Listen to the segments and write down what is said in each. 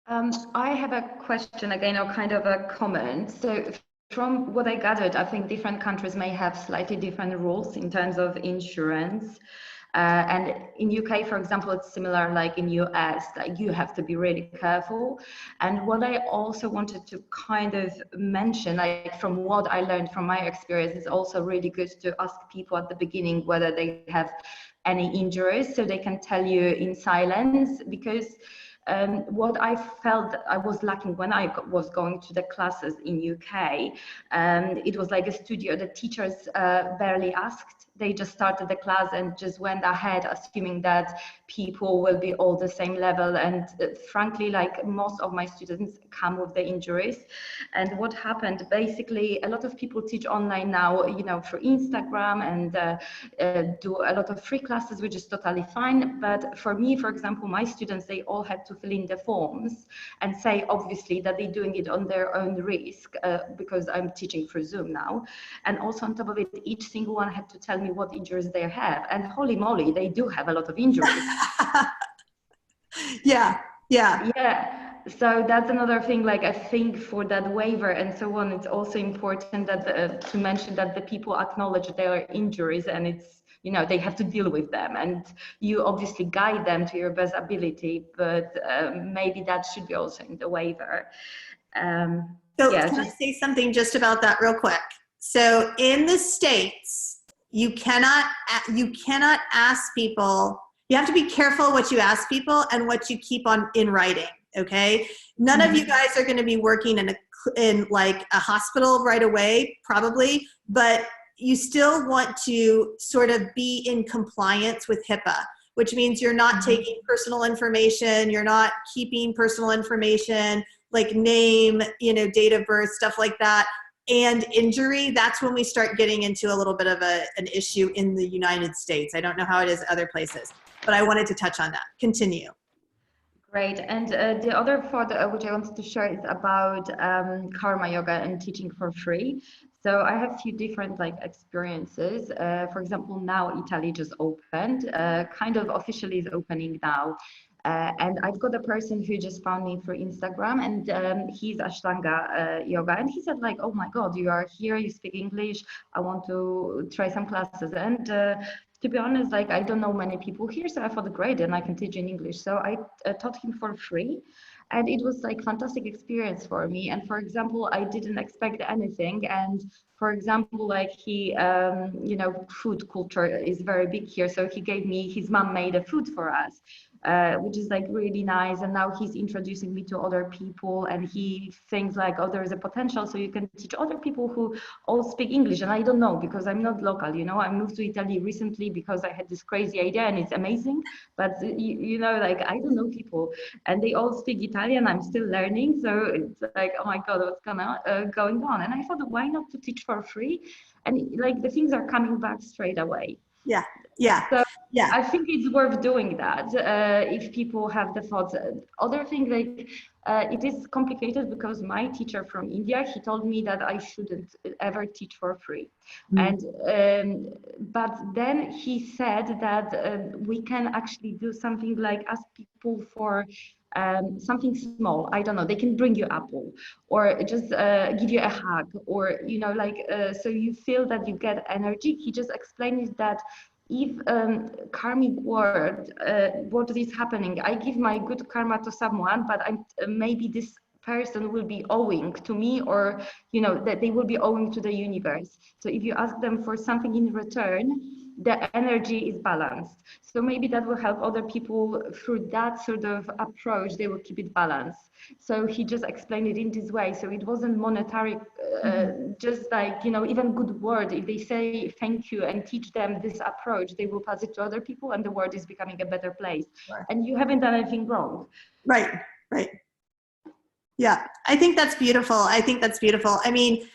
I have a question again, or kind of a comment. So, from what I gathered, I think different countries may have slightly different rules in terms of insurance. And in UK, for example, it's similar like in US, like you have to be really careful. And what I also wanted to kind of mention, like from what I learned from my experience, is also really good to ask people at the beginning whether they have any injuries so they can tell you in silence, because what I felt I was lacking when I was going to the classes in UK, it was like a studio. The teachers barely asked. They just started the class and just went ahead, assuming that people will be all the same level. And frankly, like most of my students come with the injuries. And what happened, basically, a lot of people teach online now, you know, through Instagram and do a lot of free classes, which is totally fine. But for me, for example, my students, they all had to fill in the forms and say, obviously, that they're doing it on their own risk because I'm teaching through Zoom now. And also on top of it, each single one had to tell me what injuries they have. And holy moly, they do have a lot of injuries. Yeah. Yeah. So that's another thing, like I think for that waiver and so on, it's also important that to mention that the people acknowledge their injuries and it's, you know, they have to deal with them, and you obviously guide them to your best ability, but maybe that should be also in the waiver. So Yeah, can I say something just about that real quick? So in the States, you cannot ask people, you have to be careful what you ask people and what you keep on in writing, okay? None of you guys are going to be working in like a hospital right away, probably, but you still want to sort of be in compliance with HIPAA, which means you're not taking personal information, you're not keeping personal information, like name, you know, date of birth, stuff like that. And injury, that's when we start getting into a little bit of an issue in the United States. I don't know how it is other places, but I wanted to touch on that. Continue. great. And the other thought which I wanted to share is about karma yoga and teaching for free. So I have a few different like experiences. For example, now Italy just opened, kind of officially is opening now. And I've got a person who just found me through Instagram, and he's Ashtanga yoga, and he said like, "Oh my God, you are here, you speak English. I want to try some classes." And to be honest, like I don't know many people here, so I thought great, and I can teach in English. So I taught him for free, and it was like fantastic experience for me. And for example, I didn't expect anything, and for example, like he, you know, food culture is very big here. So he gave me, his mom made a food for us, which is like really nice. And now he's introducing me to other people, and he thinks like, oh, there is a potential. So you can teach other people who all speak English. And I don't know, because I'm not local, you know, I moved to Italy recently because I had this crazy idea and it's amazing. But you know, like I don't know people and they all speak Italian. I'm still learning. So it's like, oh my God, what's going on? And I thought, why not to teach for free? And like the things are coming back straight away. Yeah, yeah, So yeah. I think it's worth doing that if people have the thoughts. Other thing, like it is complicated because my teacher from India, he told me that I shouldn't ever teach for free. And but then he said that we can actually do something like ask people for something small. I don't know, they can bring you apple or just give you a hug, or you know, like so you feel that you get energy. He just explained that if karmic word, what is happening, I give my good karma to someone, but I'm maybe this person will be owing to me, or you know, that they will be owing to the universe. So if you ask them for something in return, the energy is balanced. So maybe that will help other people through that sort of approach. They will keep it balanced. So he just explained it in this way. So it wasn't monetary, just like, you know, even good word. If they say thank you and teach them this approach, they will pass it to other people and the world is becoming a better place. Sure. And and you haven't done anything wrong. right, right. Yeah, I think that's beautiful. I think that's beautiful. I mean,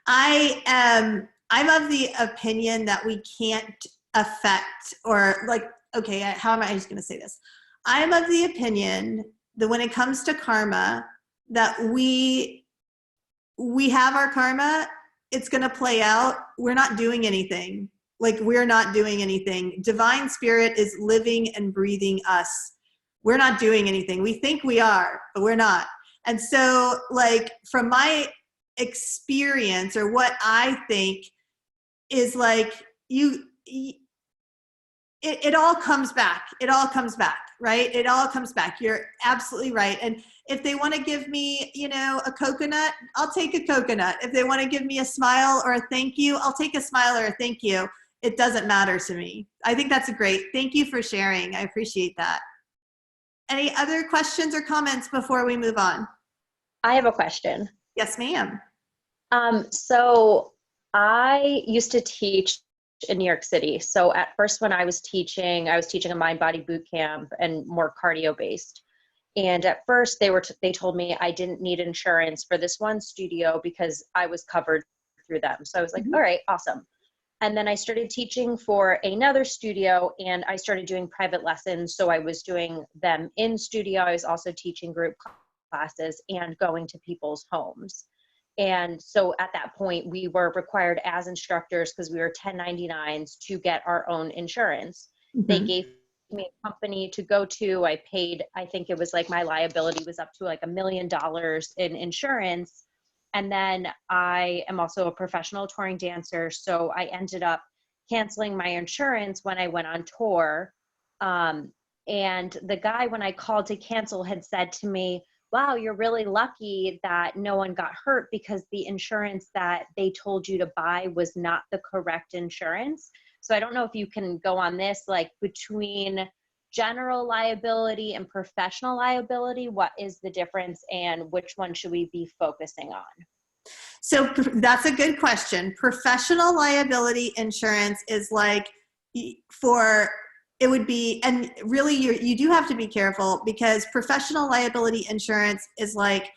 I'm of the opinion that we can't affect, or like, okay, how am I just going to say this? I'm of the opinion that when it comes to karma, that we have our karma, it's going to play out. We're not doing anything. Like, we're not doing anything. Divine Spirit is living and breathing us. we're not doing anything. We think we are, but we're not. And so like from my experience, or what I think is like, it all comes back. It all comes back, right? It all comes back. You're absolutely right. And if they want to give me, you know, a coconut, I'll take a coconut. If they want to give me a smile or a thank you, I'll take a smile or a thank you. It doesn't matter to me. I think that's a great, thank you for sharing. I appreciate that. Any other questions or comments before we move on? I have a question. Yes, ma'am. So I used to teach in New York City. So at first when I was teaching a mind body boot camp and more cardio based. And at first they told me I didn't need insurance for this one studio because I was covered through them. So I was like, all right, awesome. And then I started teaching for another studio and I started doing private lessons. So I was doing them in studio. I was also teaching group classes and going to people's homes. And so at that point, we were required as instructors, because we were 1099s, to get our own insurance. Mm-hmm. They gave me a company to go to. I paid, I think it was like my liability was up to like $1 million in insurance. And then I am also a professional touring dancer. So I ended up canceling my insurance when I went on tour. And the guy, when I called to cancel, had said to me, wow, you're really lucky that no one got hurt because the insurance that they told you to buy was not the correct insurance. So I don't know if you can go on this, like between general liability and professional liability, what is the difference and which one should we be focusing on? So that's a good question. Professional liability insurance is like it would be, and really you do have to be careful, because professional liability insurance is like,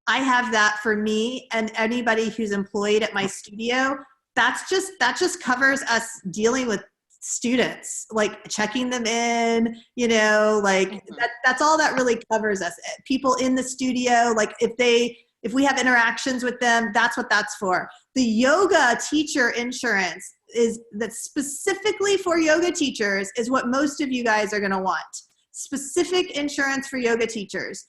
I have that for me and anybody who's employed at my studio. That just covers us dealing with students, like checking them in, you know, like that's all that really covers us. People in the studio, like if we have interactions with them, that's what that's for. The yoga teacher insurance that's specifically for yoga teachers is what most of you guys are going to want. Specific insurance for yoga teachers.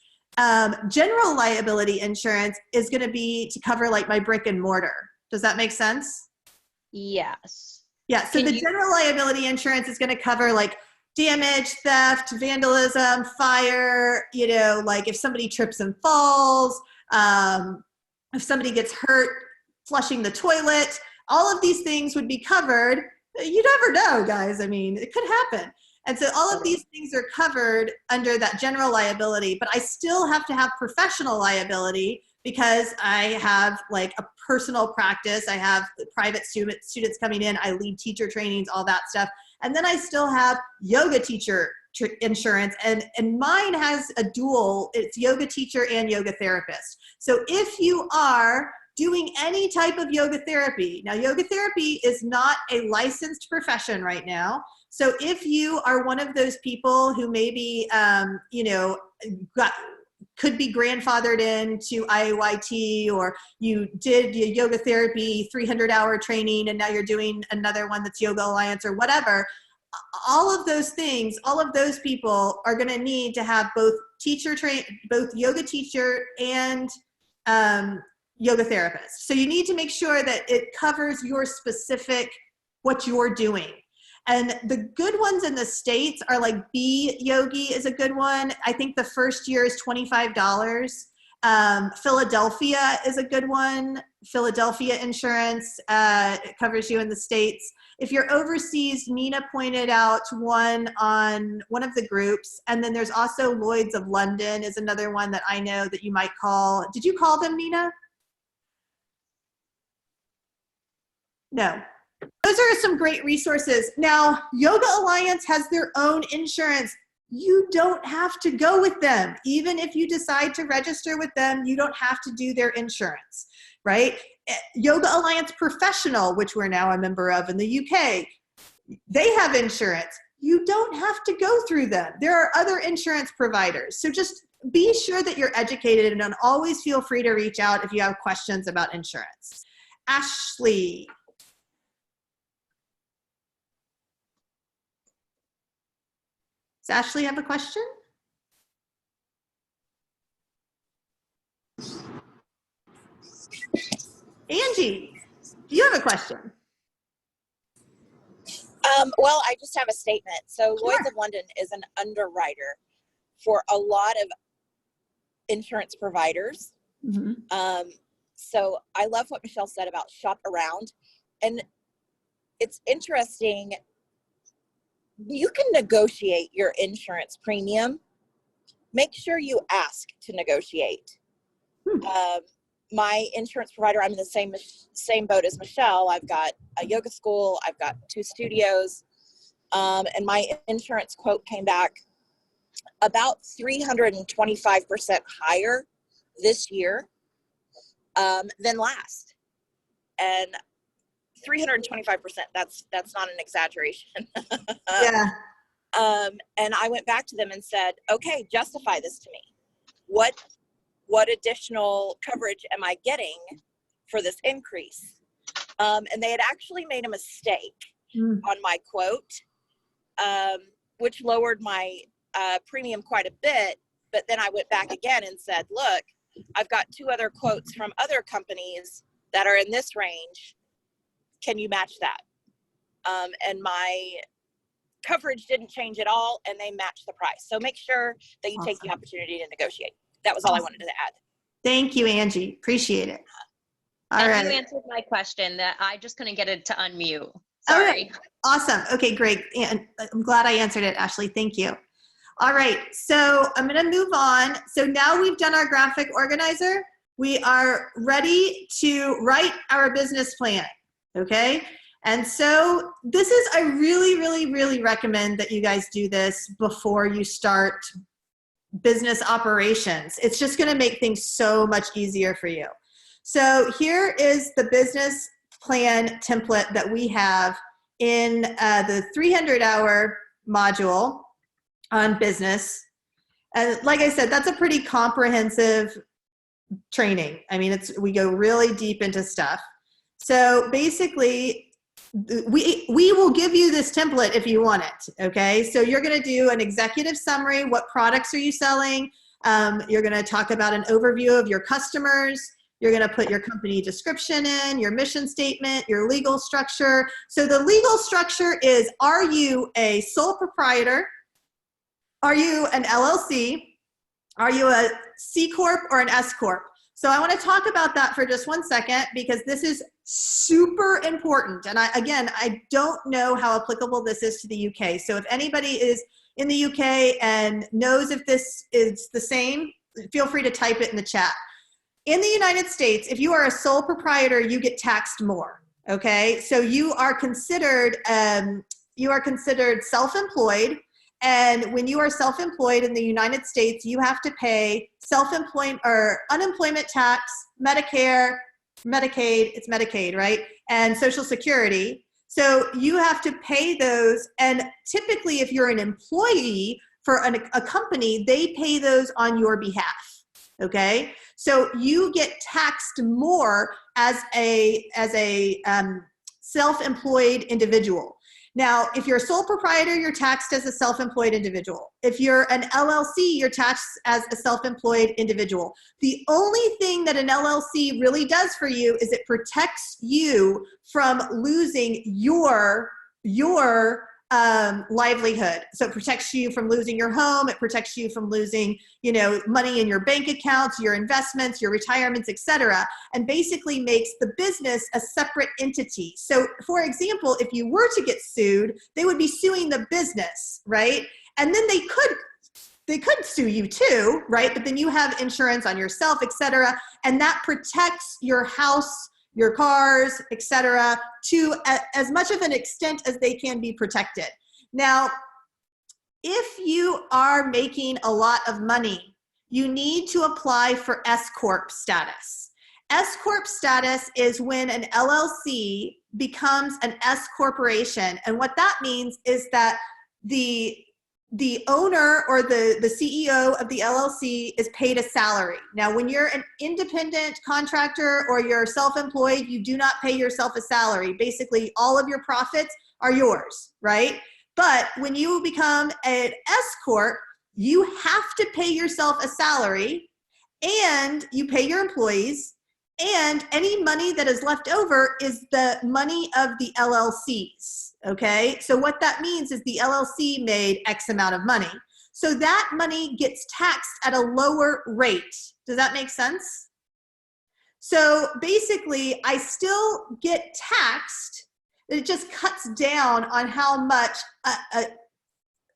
General liability insurance is going to be to cover like my brick and mortar. Does that make sense? Yes. Yeah. So general liability insurance is going to cover like damage, theft, vandalism, fire, you know, like if somebody trips and falls, if somebody gets hurt flushing the toilet, all of these things would be covered. You never know, guys. I mean, it could happen. And so all of these things are covered under that general liability, but I still have to have professional liability because I have like a personal practice. I have private students coming in. I lead teacher trainings, all that stuff. And then I still have yoga teacher insurance, and mine has a dual, it's yoga teacher and yoga therapist. So if you are doing any type of yoga therapy, now yoga therapy is not a licensed profession right now. So if you are one of those people who maybe, you know, could be grandfathered into IAYT, or you did your yoga therapy 300-hour training and now you're doing another one that's Yoga Alliance or whatever, all of those things, all of those people are going to need to have both both yoga teacher and yoga therapist. So you need to make sure that it covers your specific, what you're doing. And the good ones in the States are like B Yogi is a good one. I think the first year is $25. Philadelphia is a good one. Philadelphia insurance covers you in the States. If you're overseas, Nina pointed out one on one of the groups. And then there's also Lloyd's of London is another one that I know that you might call. Did you call them, Nina? No. Those are some great resources. Now, Yoga Alliance has their own insurance. You don't have to go with them. Even if you decide to register with them, you don't have to do their insurance, right? Yoga Alliance Professional, which we're now a member of in the UK, they have insurance. You don't have to go through them. There are other insurance providers. So just be sure that you're educated, and always feel free to reach out if you have questions about insurance. Ashley. Does Ashley have a question? Angie, do you have a question? Well, I just have a statement. So Sure. Lloyd's of London is an underwriter for a lot of insurance providers. Mm-hmm. So I love what Michelle said about shop around. And it's interesting. You can negotiate your insurance premium. Make sure you ask to negotiate. My insurance provider, I'm in the same boat as Michelle. I've got a yoga school. I've got 2 studios. And my insurance quote came back about 325% higher this year than last. And 325%, that's not an exaggeration. Yeah. And I went back to them and said, okay, justify this to me. What additional coverage am I getting for this increase? And they had actually made a mistake on my quote, which lowered my premium quite a bit. But then I went back again and said, look, I've got 2 other quotes from other companies that are in this range. Can you match that? And my coverage didn't change at all, and they matched the price. So make sure that you take the opportunity to negotiate. That was all I wanted to add. Thank you, Angie. Appreciate it. All right. You answered my question that I just couldn't get it to unmute. All Sorry. right. Awesome. Okay, great. And I'm glad I answered it, Ashley. Thank you. All right. So I'm going to move on. So now we've done our graphic organizer. We are ready to write our business plan. Okay. And so this is, I really recommend that you guys do this before you start business operations. It's just going to make things so much easier for you. So here is the business plan template that we have in the 300-hour module on business. And like I said, that's a pretty comprehensive training. I mean, we go really deep into stuff. So basically, we will give you this template if you want it, okay? So you're gonna do an executive summary. What products are you selling? You're gonna talk about an overview of your customers. You're gonna put your company description in, your mission statement, your legal structure. So the legal structure is, are you a sole proprietor? Are you an LLC? Are you a C Corp or an S Corp? So I want to talk about that for just 1 second, because this is super important. And I don't know how applicable this is to the UK. So if anybody is in the UK and knows if this is the same, feel free to type it in the chat. In the United States, if you are a sole proprietor, you get taxed more. Okay, so you are considered self-employed. And when you are self-employed in the United States, you have to pay self-employment or unemployment tax, Medicare, Medicaid, it's Medicaid, right? And Social Security. So you have to pay those. And typically, if you're an employee for a company, they pay those on your behalf. Okay? So you get taxed more as a self-employed individual. Now, if you're a sole proprietor, you're taxed as a self-employed individual. If you're an LLC, you're taxed as a self-employed individual. The only thing that an LLC really does for you is it protects you from losing your livelihood. So it protects you from losing your home. It protects you from losing, money in your bank accounts, your investments, your retirements, etc. And basically makes the business a separate entity. So for example, if you were to get sued, they would be suing the business, right? And then they could sue you too, right? But then you have insurance on yourself, etc. And that protects your house, your cars, etc., to as much of an extent as they can be protected. Now, if you are making a lot of money, you need to apply for S Corp status. S Corp status is when an LLC becomes an S corporation. And what that means is that the owner or the CEO of the LLC is paid a salary. Now, when you're an independent contractor or you're self-employed, you do not pay yourself a salary. Basically, all of your profits are yours, right? But when you become an S Corp, you have to pay yourself a salary, and you pay your employees, And any money that is left over is the money of the LLCs, okay? So what that means is the LLC made X amount of money. So that money gets taxed at a lower rate. Does that make sense? So basically, I still get taxed. It just cuts down on how much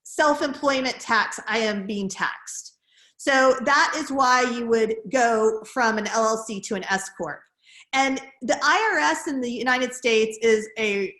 self-employment tax I am being taxed. So that is why you would go from an LLC to an S Corp. And the IRS in the United States is I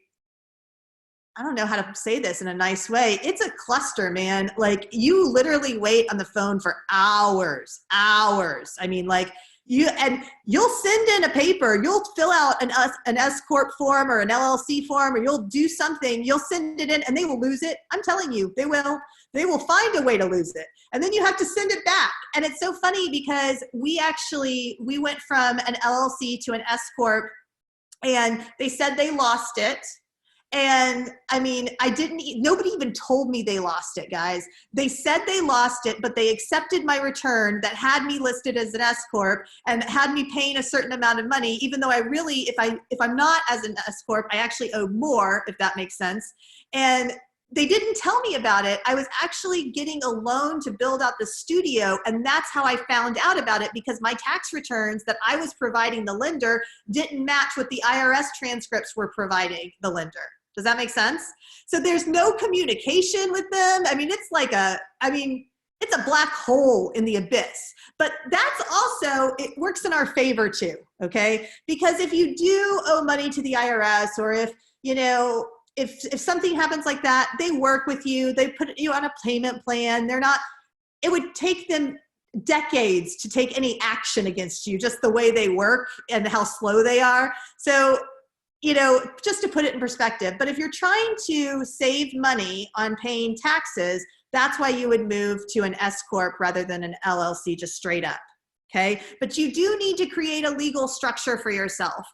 don't know how to say this in a nice way. It's a cluster, man. Like, you literally wait on the phone for hours. I mean, like, you'll send in a paper, you'll fill out an S Corp form or an LLC form, or you'll do something, you'll send it in, and they will lose it. I'm telling you, they will find a way to lose it. And then you have to send it back. And it's so funny because we went from an LLC to an S Corp, and they said they lost it. And I mean, nobody even told me they lost it, guys. They said they lost it, but they accepted my return that had me listed as an S Corp and had me paying a certain amount of money, even though I really, if I'm not as an S Corp, I actually owe more, if that makes sense. And they didn't tell me about it. I was actually getting a loan to build out the studio, and that's how I found out about it, because my tax returns that I was providing the lender didn't match what the IRS transcripts were providing the lender. Does that make sense? So there's no communication with them. I mean, it's a black hole in the abyss. But that's also, it works in our favor too, okay? Because if you do owe money to the IRS, or if something happens like that, they work with you, they put you on a payment plan. It would take them decades to take any action against you, just the way they work and how slow they are. So, just to put it in perspective, but if you're trying to save money on paying taxes, that's why you would move to an S Corp rather than an LLC, just straight up, okay? But you do need to create a legal structure for yourself,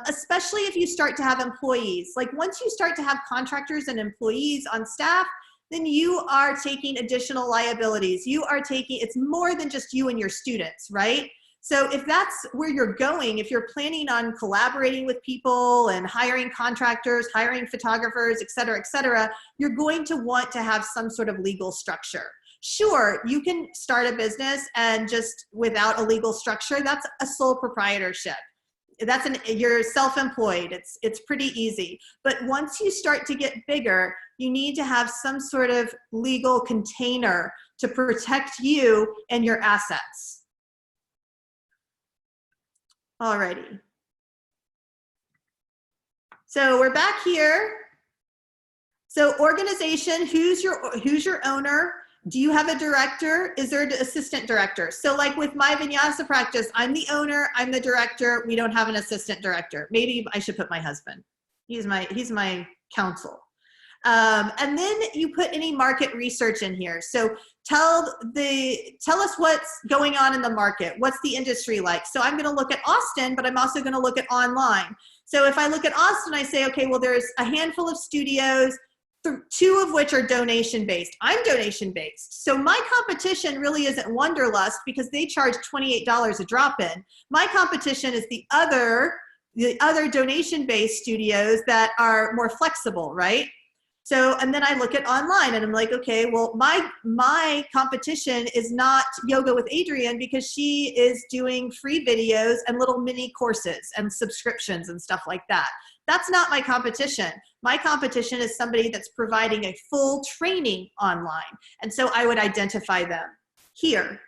especially if you start to have employees. Like, once you start to have contractors and employees on staff, then you are taking additional liabilities. It's more than just you and your students, right? So if that's where you're going, if you're planning on collaborating with people and hiring contractors, hiring photographers, et cetera, you're going to want to have some sort of legal structure. Sure, you can start a business and just without a legal structure, that's a sole proprietorship. You're self-employed. It's pretty easy. But once you start to get bigger, you need to have some sort of legal container to protect you and your assets. Alrighty. So we're back here. So organization, who's your owner? Do you have a director? Is there an assistant director? So like with My Vinyasa Practice, I'm the owner, I'm the director. We don't have an assistant director. Maybe I should put my husband. He's my counsel. And then you put any market research in here. So tell us what's going on in the market. What's the industry like? So I'm going to look at Austin, but I'm also going to look at online. So if I look at Austin, I say, okay, well, there's a handful of studios, 2 of which are donation-based. I'm donation-based. So my competition really isn't Wanderlust because they charge $28 a drop-in. My competition is the other donation-based studios that are more flexible, right? So, and then I look at online and I'm like, okay, well, my competition is not Yoga with Adrienne because she is doing free videos and little mini courses and subscriptions and stuff like that. That's not my competition. My competition is somebody that's providing a full training online. And so I would identify them here.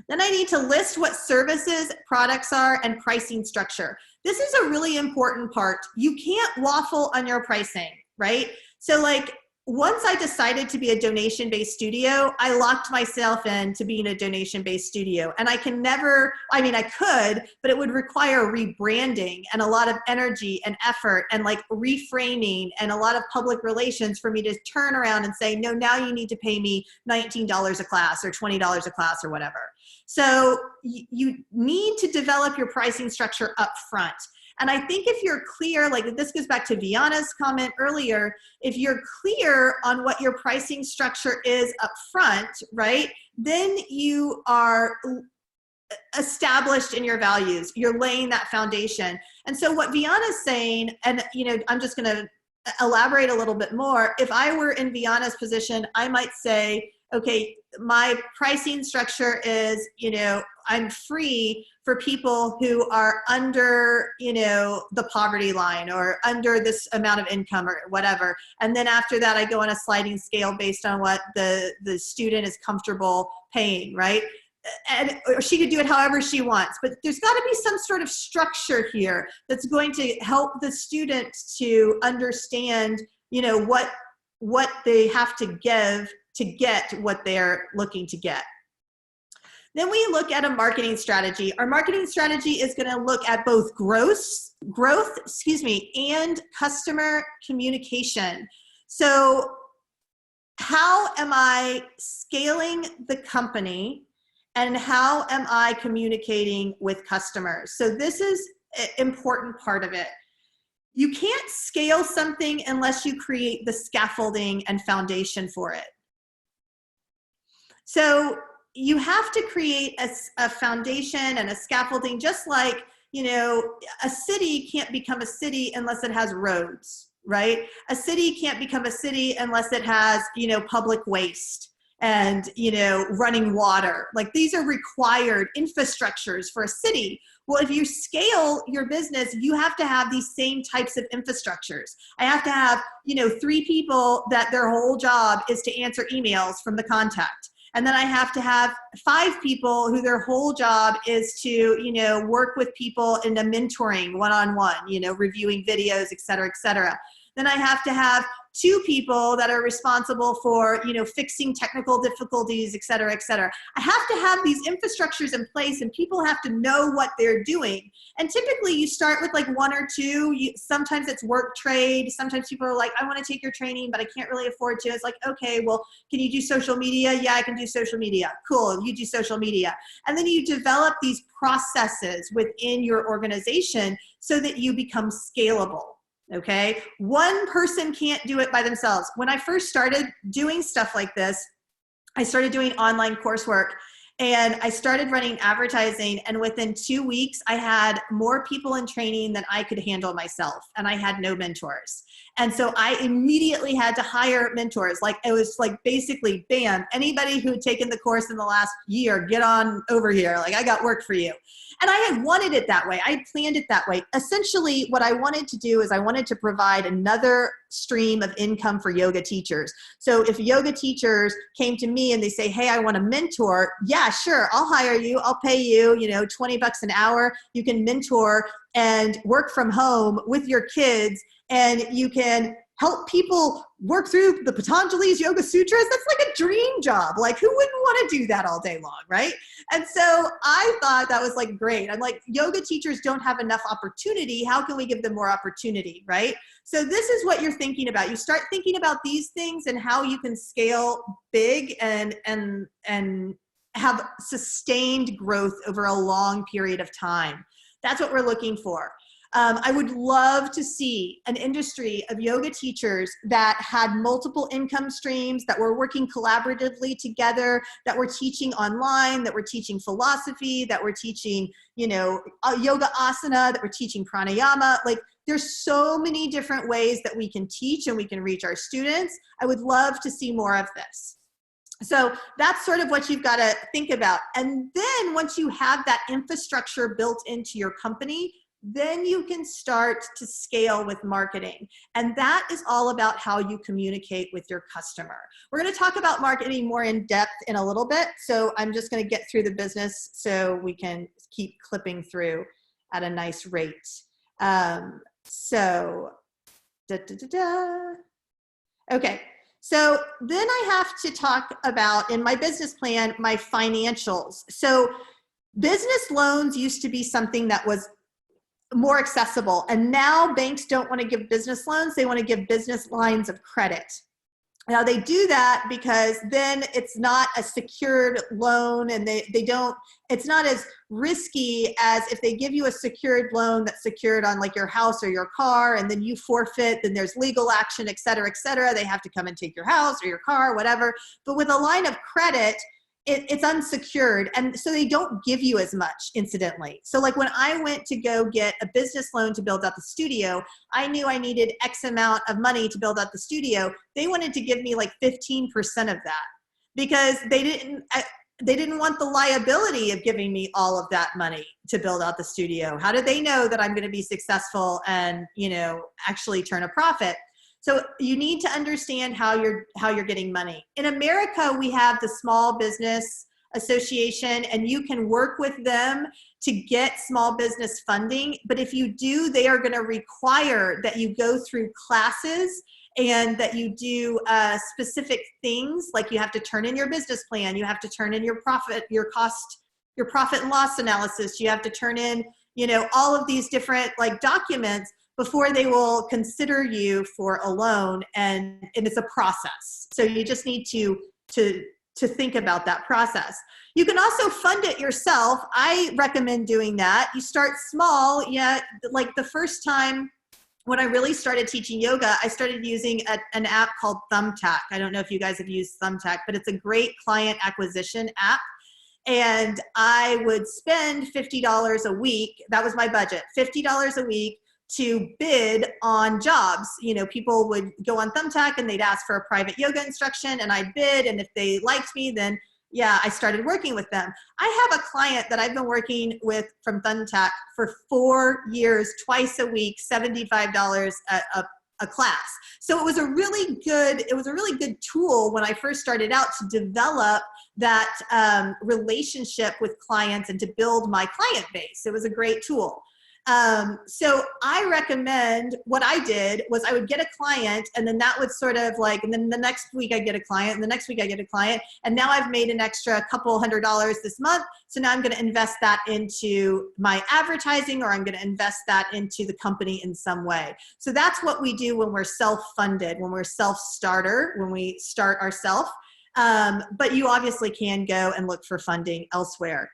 Then I need to list what services, products are, and pricing structure. This is a really important part. You can't waffle on your pricing, right? So like, once I decided to be a donation-based studio, I locked myself into being a donation-based studio. And I could, but it would require rebranding and a lot of energy and effort and like reframing and a lot of public relations for me to turn around and say, no, now you need to pay me $19 a class or $20 a class or whatever. So you need to develop your pricing structure up front. And I think if you're clear, like this goes back to Viana's comment earlier, if you're clear on what your pricing structure is up front, right, then you are established in your values. You're laying that foundation. And so what Viana's saying, and I'm just going to elaborate a little bit more. If I were in Viana's position, I might say, okay, my pricing structure is, I'm free for people who are under, the poverty line or under this amount of income or whatever. And then after that, I go on a sliding scale based on what the student is comfortable paying, right? Or she could do it however she wants, but there's got to be some sort of structure here that's going to help the student to understand, what they have to give to get what they're looking to get. Then we look at a marketing strategy. Our marketing strategy is going to look at both growth, and customer communication. So how am I scaling the company? And how am I communicating with customers? So this is an important part of it. You can't scale something unless you create the scaffolding and foundation for it. So you have to create a foundation and a scaffolding, just like, a city can't become a city unless it has roads, right? A city can't become a city unless it has, public waste and, running water. Like, these are required infrastructures for a city. Well, if you scale your business, you have to have these same types of infrastructures. I have to have, 3 people that their whole job is to answer emails from the contact. And then I have to have 5 people who their whole job is to, work with people in a mentoring one-on-one, reviewing videos, et cetera, et cetera. Then I have to have 2 people that are responsible for, fixing technical difficulties, et cetera, et cetera. I have to have these infrastructures in place, and people have to know what they're doing. And typically you start with like 1 or 2. Sometimes it's work trade. Sometimes people are like, I want to take your training, but I can't really afford to. It's like, okay, well, can you do social media? Yeah, I can do social media. Cool, you do social media. And then you develop these processes within your organization so that you become scalable. Okay, one person can't do it by themselves. When I first started doing stuff like this, I started doing online coursework, and I started running advertising, and within 2 weeks, I had more people in training than I could handle myself, and I had no mentors. And so I immediately had to hire mentors. Like, it was like basically, bam, anybody who had taken the course in the last year, get on over here. Like, I got work for you. And I had wanted it that way. I had planned it that way. Essentially, what I wanted to do is I wanted to provide another stream of income for yoga teachers. So if yoga teachers came to me and they say, hey, I want a mentor, yeah, sure, I'll hire you. I'll pay you, $20 an hour. You can mentor and work from home with your kids, and you can help people work through the Patanjali's Yoga Sutras. That's like a dream job. Like, who wouldn't want to do that all day long, right? And so I thought that was like great. I'm like, yoga teachers don't have enough opportunity. How can we give them more opportunity, right? So this is what you're thinking about. You start thinking about these things and how you can scale big and have sustained growth over a long period of time. That's what we're looking for. I would love to see an industry of yoga teachers that had multiple income streams, that were working collaboratively together, that were teaching online, that were teaching philosophy, that were teaching, yoga asana, that were teaching pranayama. Like, there's so many different ways that we can teach and we can reach our students. I would love to see more of this. So that's sort of what you've got to think about. And then once you have that infrastructure built into your company, then you can start to scale with marketing. And that is all about how you communicate with your customer. We're going to talk about marketing more in depth in a little bit. So I'm just going to get through the business so we can keep clipping through at a nice rate. Okay. So then I have to talk about, in my business plan, my financials. So business loans used to be something that was more accessible. And now banks don't want to give business loans. They want to give business lines of credit. Now they do that because then it's not a secured loan, and it's not as risky as if they give you a secured loan that's secured on like your house or your car, and then you forfeit, then there's legal action, et cetera, et cetera. They have to come and take your house or your car, whatever. But with a line of credit, it's unsecured, and so they don't give you as much, incidentally. So like when I went to go get a business loan to build out the studio, I knew I needed X amount of money to build out the studio. They wanted to give me like 15% of that because they didn't want the liability of giving me all of that money to build out the studio. How do they know that I'm going to be successful and, actually turn a profit? So you need to understand how you're getting money. In America, we have the Small Business Association, and you can work with them to get small business funding. But if you do, they are going to require that you go through classes and that you do specific things, like you have to turn in your business plan, you have to turn in your profit and loss analysis, you have to turn in, all of these different like documents before they will consider you for a loan, and it's a process. So you just need to think about that process. You can also fund it yourself. I recommend doing that. You start small. Yeah, like the first time when I really started teaching yoga, I started using an app called Thumbtack. I don't know if you guys have used Thumbtack, but it's a great client acquisition app. And I would spend $50 a week. That was my budget, $50 a week to bid on jobs. People would go on Thumbtack and they'd ask for a private yoga instruction, and I'd bid. And if they liked me, then I started working with them. I have a client that I've been working with from Thumbtack for 4 years, twice a week, $75 a class. So it was a really good tool when I first started out to develop that relationship with clients and to build my client base. It was a great tool. So I recommend, what I did was I would get a client, and then that would sort of like, and then the next week I get a client, and the next week I get a client, and now I've made an extra couple $100 this month. So now I'm going to invest that into my advertising, or I'm going to invest that into the company in some way. So that's what we do when we're self-funded, when we're self-starter, when we start ourselves. But you obviously can go and look for funding elsewhere.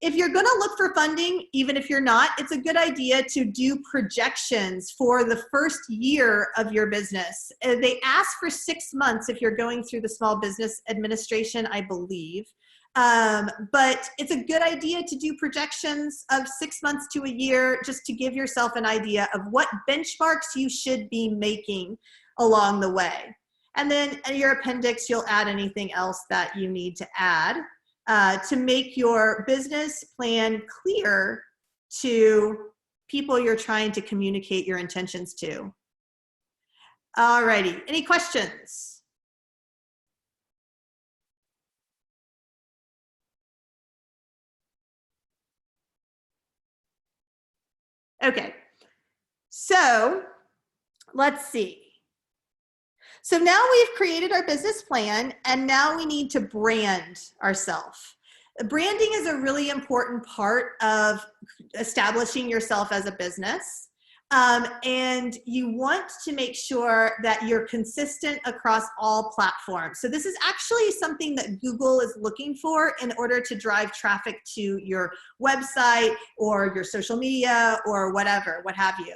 If you're going to look for funding, even if you're not, it's a good idea to do projections for the first year of your business. They ask for 6 months if you're going through the Small Business Administration, I believe. But it's a good idea to do projections of 6 months to a year, just to give yourself an idea of what benchmarks you should be making along the way. And then in your appendix, you'll add anything else that you need to add to make your business plan clear to people you're trying to communicate your intentions to. Alrighty, any questions? Okay, so let's see. So now we've created our business plan, and now we need to brand ourselves. Branding is a really important part of establishing yourself as a business. And you want to make sure that you're consistent across all platforms. So this is actually something that Google is looking for in order to drive traffic to your website or your social media or whatever, what have you.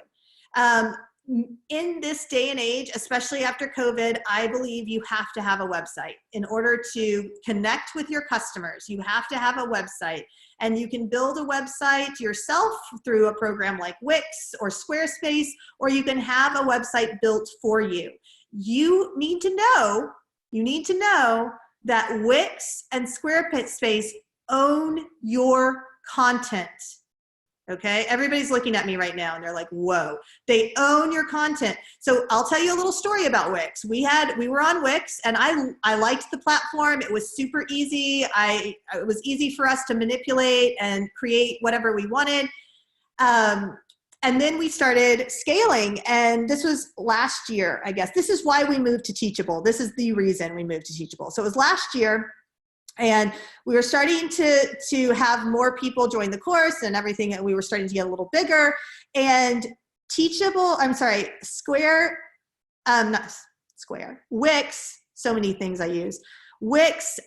In this day and age, especially after COVID, I believe you have to have a website. In order to connect with your customers, you have to have a website. And you can build a website yourself through a program like Wix or Squarespace, or you can have a website built for you. You need to know that Wix and Squarespace own your content. Okay, everybody's looking at me right now and they're like, whoa, they own your content. So I'll tell you a little story about Wix. We were on Wix, and I liked the platform. It was super easy. It was easy for us to manipulate and create whatever we wanted. And then we started scaling, and this was last year, I guess. This is why we moved to Teachable. This is the reason we moved to Teachable. So it was last year. And we were starting to have more people join the course and everything, and we were starting to get a little bigger. And Wix, so many things I use. Wix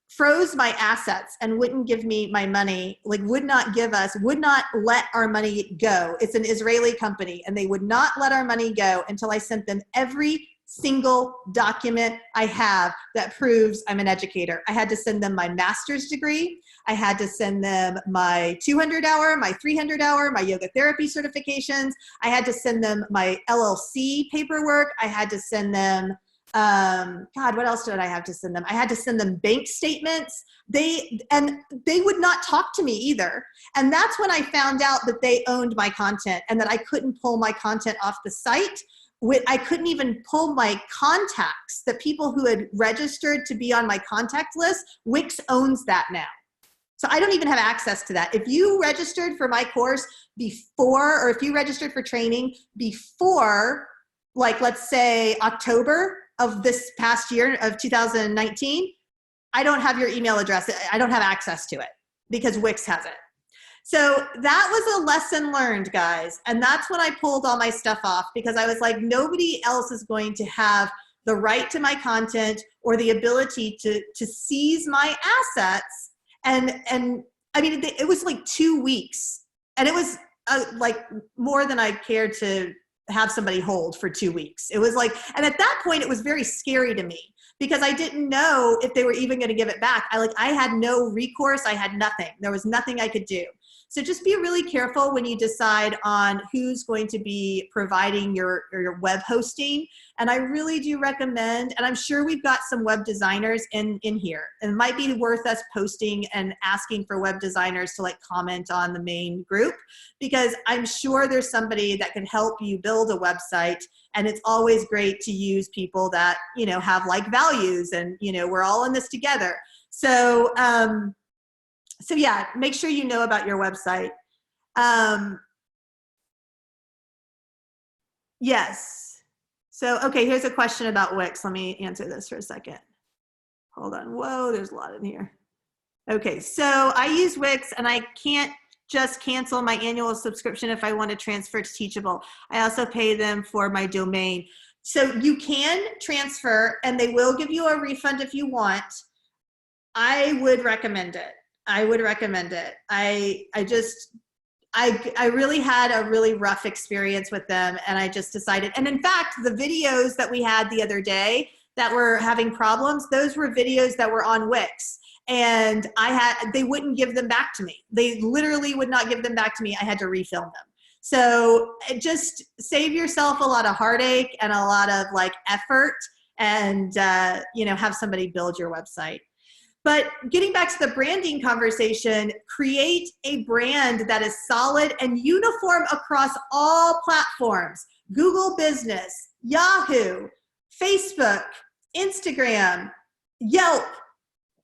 froze my assets and wouldn't give me my money, would not let our money go. It's an Israeli company, and they would not let our money go until I sent them every single document I have that proves I'm an educator. I had to send them my master's degree. I had to send them my 200-hour, my 300-hour, my yoga therapy certifications. I had to send them my LLC paperwork. I had to send them, God, what else did I have to send them? I had to send them bank statements. They would not talk to me either. And that's when I found out that they owned my content and that I couldn't pull my content off the site. I couldn't even pull my contacts, the people who had registered to be on my contact list. Wix owns that now. So I don't even have access to that. If you registered for my course before, or if you registered for training before, like, let's say October of this past year of 2019, I don't have your email address. I don't have access to it because Wix has it. So that was a lesson learned, guys. And that's when I pulled all my stuff off, because I was like, nobody else is going to have the right to my content or the ability to seize my assets. And I mean, it was like 2 weeks, and it was like more than I cared to have somebody hold for 2 weeks. It was like, and at that point it was very scary to me because I didn't know if they were even going to give it back. I had no recourse. I had nothing. There was nothing I could do. So just be really careful when you decide on who's going to be providing your web hosting. And I really do recommend, and I'm sure we've got some web designers in here, and it might be worth us posting and asking for web designers to like comment on the main group, because I'm sure there's somebody that can help you build a website. And it's always great to use people that, you know, have like values, and, you know, we're all in this together. So, so yeah, make sure you know about your website. Yes. So, okay, here's a question about Wix. Let me answer this for a second. Hold on. Whoa, there's a lot in here. Okay, so I use Wix, and I can't just cancel my annual subscription if I want to transfer to Teachable. I also pay them for my domain. So you can transfer, and they will give you a refund if you want. I would recommend it. I would recommend it. I really had a really rough experience with them, and I just decided, and in fact, the videos that we had the other day that were having problems, those were videos that were on Wix, and they wouldn't give them back to me. They literally would not give them back to me. I had to refilm them. So just save yourself a lot of heartache and a lot of like effort, and you know, have somebody build your website. But getting back to the branding conversation, create a brand that is solid and uniform across all platforms: Google Business, Yahoo, Facebook, Instagram, Yelp,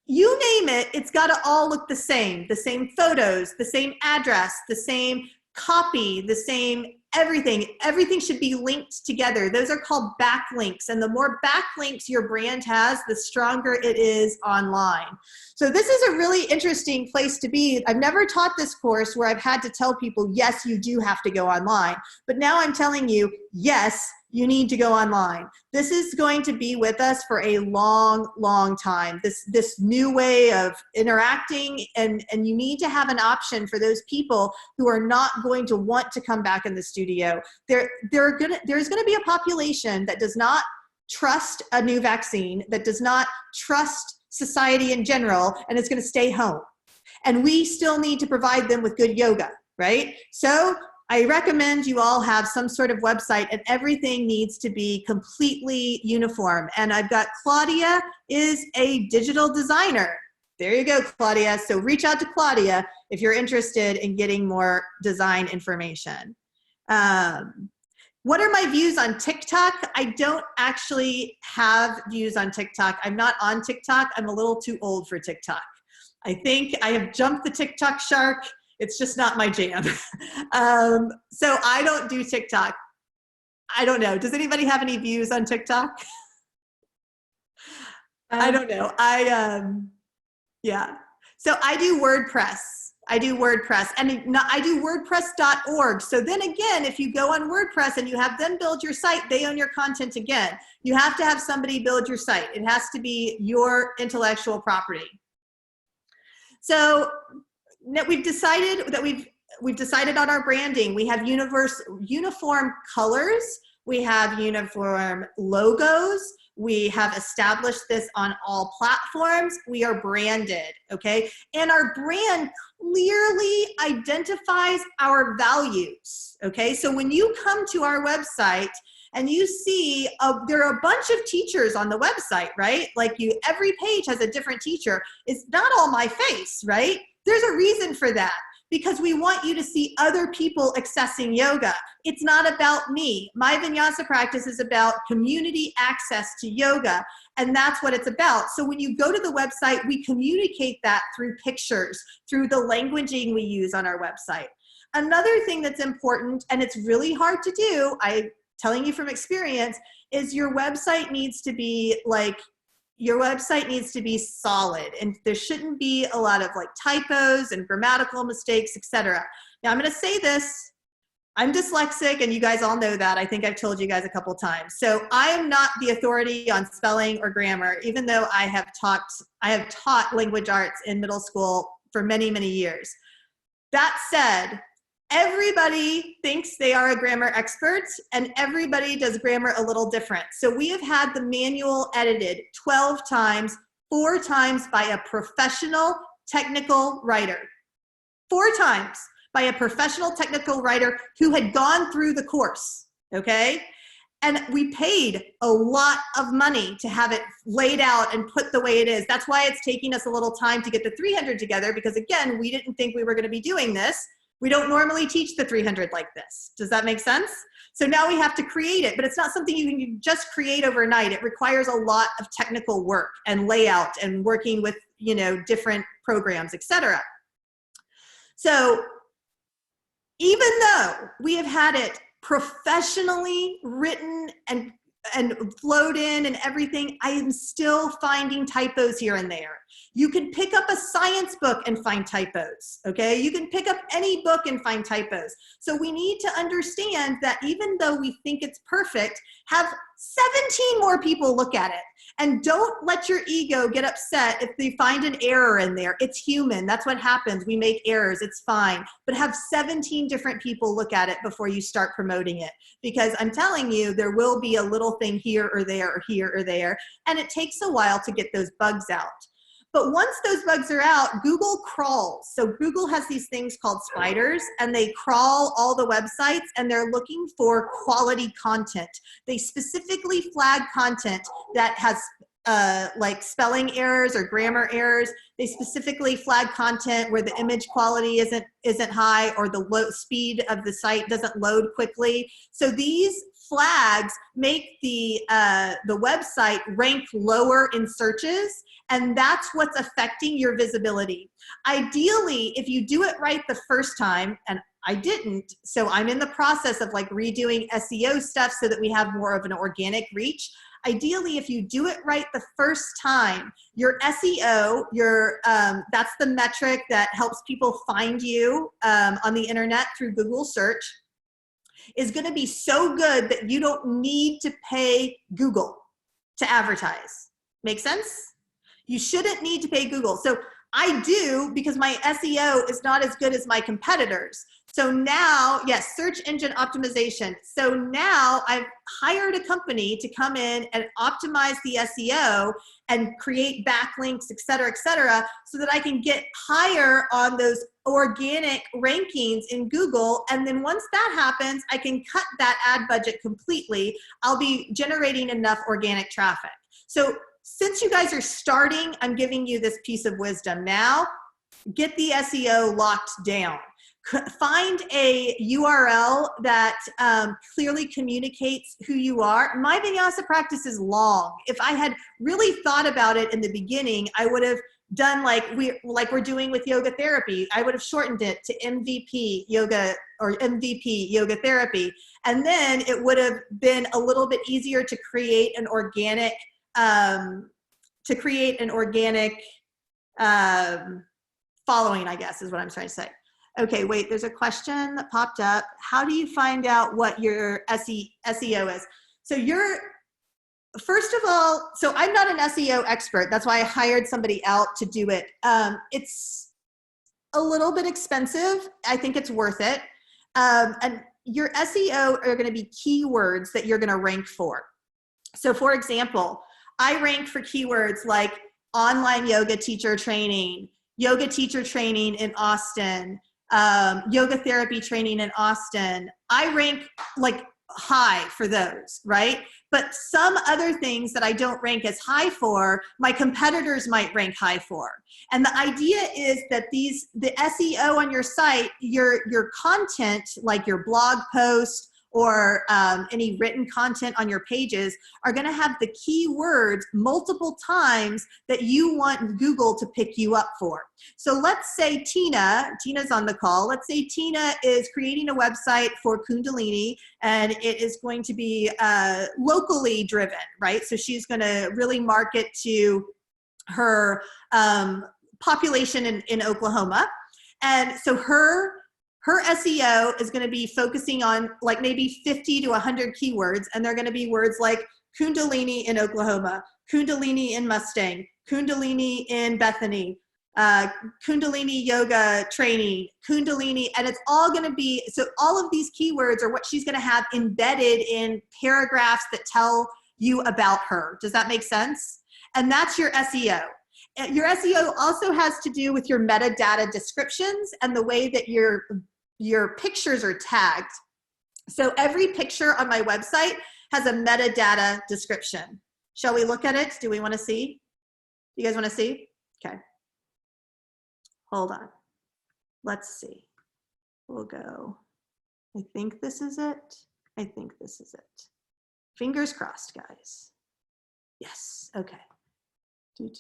you name it, it's got to all look the same photos, the same address, the same copy, the same everything. Everything should be linked together. Those are called backlinks. And the more backlinks your brand has, the stronger it is online. So this is a really interesting place to be. I've never taught this course where I've had to tell people, yes, you do have to go online. But now I'm telling you, yes, you need to go online. This is going to be with us for a long, long time. This new way of interacting, and you need to have an option for those people who are not going to want to come back in the studio. There's gonna be a population that does not trust a new vaccine, that does not trust society in general, and is gonna stay home. And we still need to provide them with good yoga, right? So I recommend you all have some sort of website, and everything needs to be completely uniform. And I've got Claudia is a digital designer. There you go, Claudia. So reach out to Claudia if you're interested in getting more design information. What are my views on TikTok? I don't actually have views on TikTok. I'm not on TikTok. I'm a little too old for TikTok. I think I have jumped the TikTok shark. It's just not my jam. So I don't do TikTok. I don't know. Does anybody have any views on TikTok? I don't know. Yeah. So I do WordPress. And I do WordPress.org. So then again, if you go on WordPress and you have them build your site, they own your content again. You have to have somebody build your site. It has to be your intellectual property. So we've decided that we've decided on our branding. We have uniform colors. We have uniform logos. We have established this on all platforms. We are branded, okay? And our brand clearly identifies our values, okay? So when you come to our website and you see there are a bunch of teachers on the website, right? Like every page has a different teacher. It's not all my face, right? There's a reason for that, because we want you to see other people accessing yoga. It's not about me. My Vinyasa Practice is about community access to yoga, and that's what it's about. So when you go to the website, we communicate that through pictures, through the languaging we use on our website. Another thing that's important, and it's really hard to do, I'm telling you from experience, is your website needs to be solid, and there shouldn't be a lot of like typos and grammatical mistakes, etc. Now I'm going to say this, I'm dyslexic, and you guys all know that. I think I've told you guys a couple times. So I am not the authority on spelling or grammar, even though I have taught language arts in middle school for many, many years. That said, everybody thinks they are a grammar expert, and everybody does grammar a little different. So we have had the manual edited 12 times, 4 times by a professional technical writer. 4 times by a professional technical writer who had gone through the course, okay? And we paid a lot of money to have it laid out and put the way it is. That's why it's taking us a little time to get the 300 together, because again, we didn't think we were going to be doing this. We don't normally teach the 300 like this. Does that make sense? So now we have to create it, but it's not something you can just create overnight. It requires a lot of technical work and layout and working with, different programs, etc. So even though we have had it professionally written and flowed in and everything, I am still finding typos here and there. You can pick up a science book and find typos, okay? You can pick up any book and find typos. So we need to understand that even though we think it's perfect, have 17 more people look at it. And don't let your ego get upset if they find an error in there. It's human. That's what happens. We make errors. It's fine. But have 17 different people look at it before you start promoting it. Because I'm telling you, there will be a little thing here or there or here or there. And it takes a while to get those bugs out. But once those bugs are out, Google crawls. So Google has these things called spiders, and they crawl all the websites, and they're looking for quality content. They specifically flag content that has like spelling errors or grammar errors. They specifically flag content where the image quality isn't high, or the speed of the site doesn't load quickly. So these flags make the website rank lower in searches, and that's what's affecting your visibility. Ideally, if you do it right the first time, and I didn't, so I'm in the process of like redoing SEO stuff so that we have more of an organic reach. Ideally, if you do it right the first time, your SEO, that's the metric that helps people find you on the internet through Google search, is going to be so good that you don't need to pay Google to advertise. Make sense? You shouldn't need to pay Google. So I do, because my SEO is not as good as my competitors. So now, yes, search engine optimization. So now I've hired a company to come in and optimize the SEO and create backlinks, et cetera, so that I can get higher on those organic rankings in Google. And then once that happens, I can cut that ad budget completely. I'll be generating enough organic traffic. So since you guys are starting, I'm giving you this piece of wisdom. Now, get the SEO locked down. Find a URL that clearly communicates who you are. My Vinyasa Practice is long. If I had really thought about it in the beginning, I would have done like we're doing with yoga therapy. I would have shortened it to MVP yoga or MVP yoga therapy. And then it would have been a little bit easier to create an organic following, I guess is what I'm trying to say. Okay, wait, there's a question that popped up. How do you find out what your SEO is? So first of all, so I'm not an SEO expert. That's why I hired somebody out to do it. It's a little bit expensive. I think it's worth it. And your SEO are going to be keywords that you're going to rank for. So for example, I rank for keywords like online yoga teacher training in Austin, yoga therapy training in Austin. I rank like high for those, right? But some other things that I don't rank as high for, my competitors might rank high for. And the idea is that the SEO on your site, your content, like your blog post or any written content on your pages, are going to have the keywords multiple times that you want Google to pick you up for. So let's say Tina's on the call. Let's say Tina is creating a website for Kundalini, and it is going to be locally driven, right? So she's going to really market to her population in Oklahoma. And so her SEO is going to be focusing on like maybe 50 to 100 keywords, and they're going to be words like Kundalini in Oklahoma, Kundalini in Mustang, Kundalini in Bethany, Kundalini yoga training, Kundalini, and it's all going to be, so all of these keywords are what she's going to have embedded in paragraphs that tell you about her. Does that make sense? And that's your SEO. Your SEO also has to do with your metadata descriptions and the way that your pictures are tagged. So every picture on my website has a metadata description. Shall we look at it? Do we want to see? You guys want to see? Okay. Hold on. Let's see. We'll go. I think this is it. I think this is it. Fingers crossed, guys. Yes. Okay. Okay.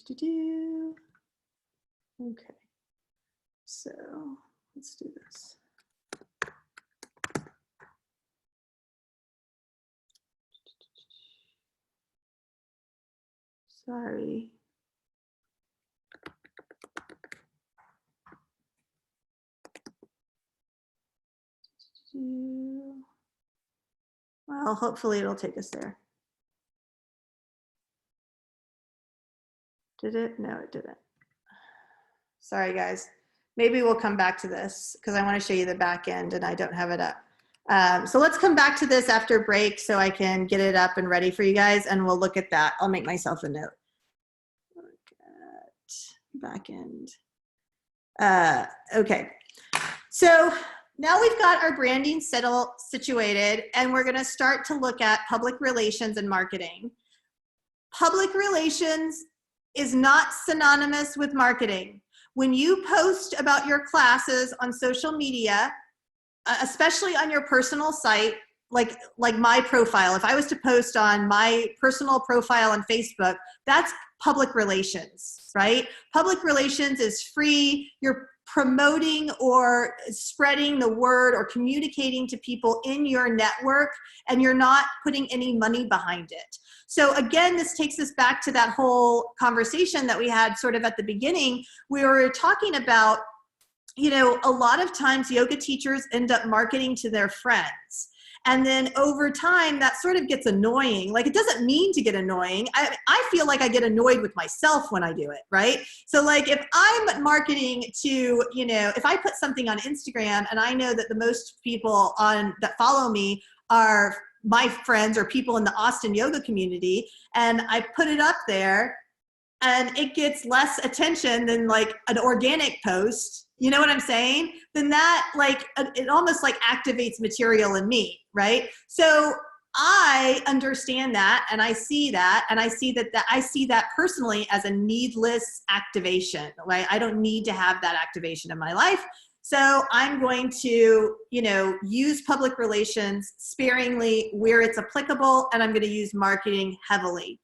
So let's do this. Sorry. Well, hopefully it'll take us there. Did it? No, it didn't. Sorry, guys. Maybe we'll come back to this because I want to show you the back end and I don't have it up. So let's come back to this after break so I can get it up and ready for you guys, and we'll look at that. I'll make myself a note. Look at back end. Okay. So now we've got our branding situated, and we're going to start to look at public relations and marketing. Public relations is not synonymous with marketing. When you post about your classes on social media, especially on your personal site, like my profile, if I was to post on my personal profile on Facebook, that's public relations, right? Public relations is free. You're promoting or spreading the word or communicating to people in your network, and you're not putting any money behind it. So again, this takes us back to that whole conversation that we had sort of at the beginning. We were talking about, you know, a lot of times yoga teachers end up marketing to their friends. And then over time, that sort of gets annoying. Like, it doesn't mean to get annoying. I feel like I get annoyed with myself when I do it, right? So like if I'm marketing to, you know, if I put something on Instagram and I know that the most people that follow me are my friends or people in the Austin yoga community, and I put it up there and it gets less attention than like an organic post, you know what I'm saying? Then that like, it almost like activates material in me, right? So I understand that, and I see that, and I see that personally as a needless activation. Right? I don't need to have that activation in my life. So I'm going to, you know, use public relations sparingly where it's applicable, and I'm going to use marketing heavily.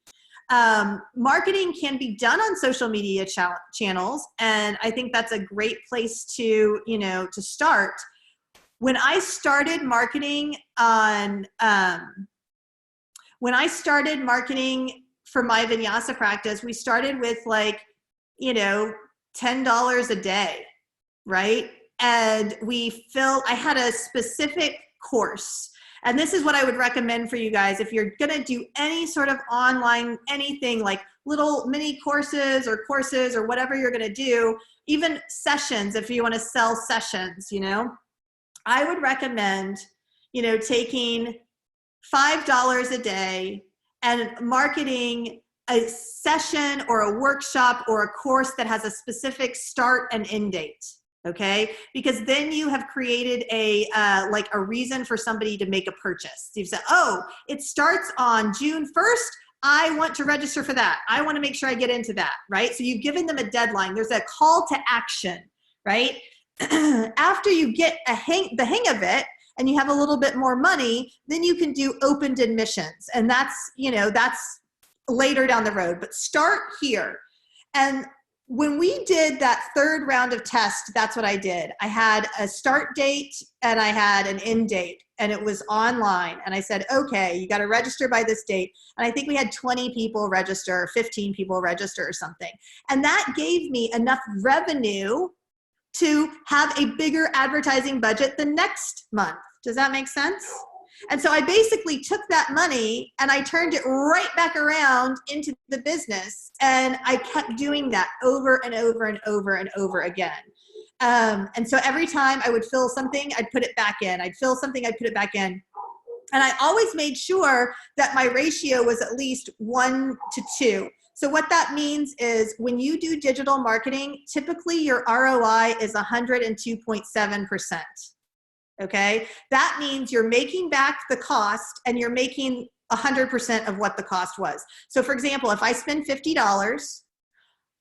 Marketing can be done on social media channels, and I think that's a great place to, you know, to start. When I started marketing for My Vinyasa Practice, we started with like, you know, $10 a day, right? And I had a specific course. And this is what I would recommend for you guys. If you're going to do any sort of online, anything like little mini courses or whatever you're going to do, even sessions, if you want to sell sessions, you know, I would recommend you know, taking $5 a day and marketing a session or a workshop or a course that has a specific start and end date. Okay, because then you have created a like a reason for somebody to make a purchase. You've said, oh, it starts on June 1st. I want to register for that. I want to make sure I get into that, right? So you've given them a deadline. There's a call to action, right? After you get the hang of it and you have a little bit more money, then you can do opened admissions. And that's, you know, that's later down the road, but start here. And when we did that third round of tests, that's what I did. I had a start date and I had an end date, and it was online. And I said, okay, you got to register by this date. And I think we had 20 people register, 15 people register or something. And that gave me enough revenue to have a bigger advertising budget the next month. Does that make sense? And so I basically took that money and I turned it right back around into the business. And I kept doing that over and over and over and over again. And so every time I would fill something, I'd put it back in. I'd fill something, I'd put it back in. And I always made sure that my ratio was at least 1 to 2. So what that means is when you do digital marketing, typically your ROI is 102.7%. Okay, that means you're making back the cost and you're making 100% of what the cost was. So for example, if I spend $50,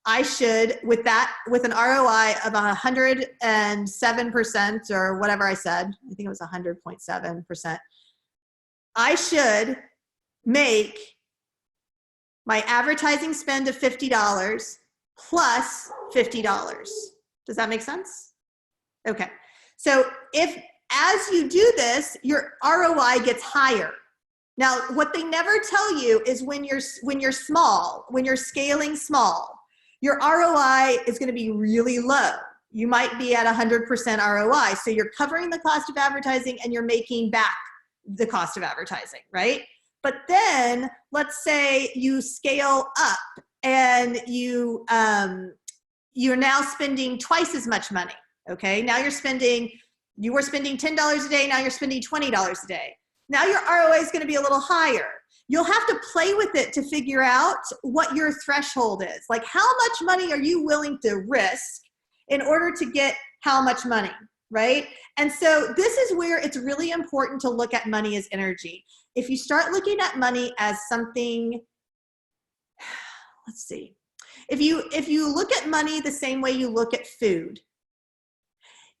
I should, with an ROI of 107% or whatever I said, I think it was 100.7%, I should make my advertising spend of $50 plus $50. Does that make sense? Okay, so as you do this, your ROI gets higher. Now, what they never tell you is when you're small, when you're scaling small, your ROI is going to be really low. You might be at 100% ROI. So you're covering the cost of advertising and you're making back the cost of advertising, right? But then let's say you scale up and you're now spending twice as much money. Okay, now you were spending $10 a day, now you're spending $20 a day. Now your ROI is going to be a little higher. You'll have to play with it to figure out what your threshold is. Like, how much money are you willing to risk in order to get how much money, right? And so this is where it's really important to look at money as energy. If you start looking at money as something, let's see, if you look at money the same way you look at food,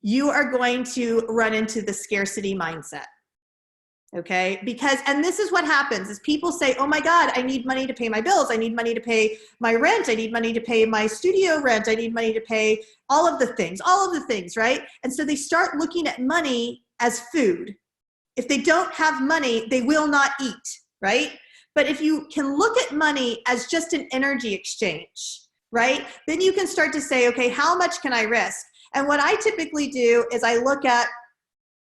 you are going to run into the scarcity mindset. Okay, and this is what happens is people say, oh my God, I need money to pay my bills. I need money to pay my rent. I need money to pay my studio rent. I need money to pay all of the things, right? And so they start looking at money as food. If they don't have money, they will not eat, right? But if you can look at money as just an energy exchange, right? Then you can start to say, okay, how much can I risk? And what I typically do is I look at,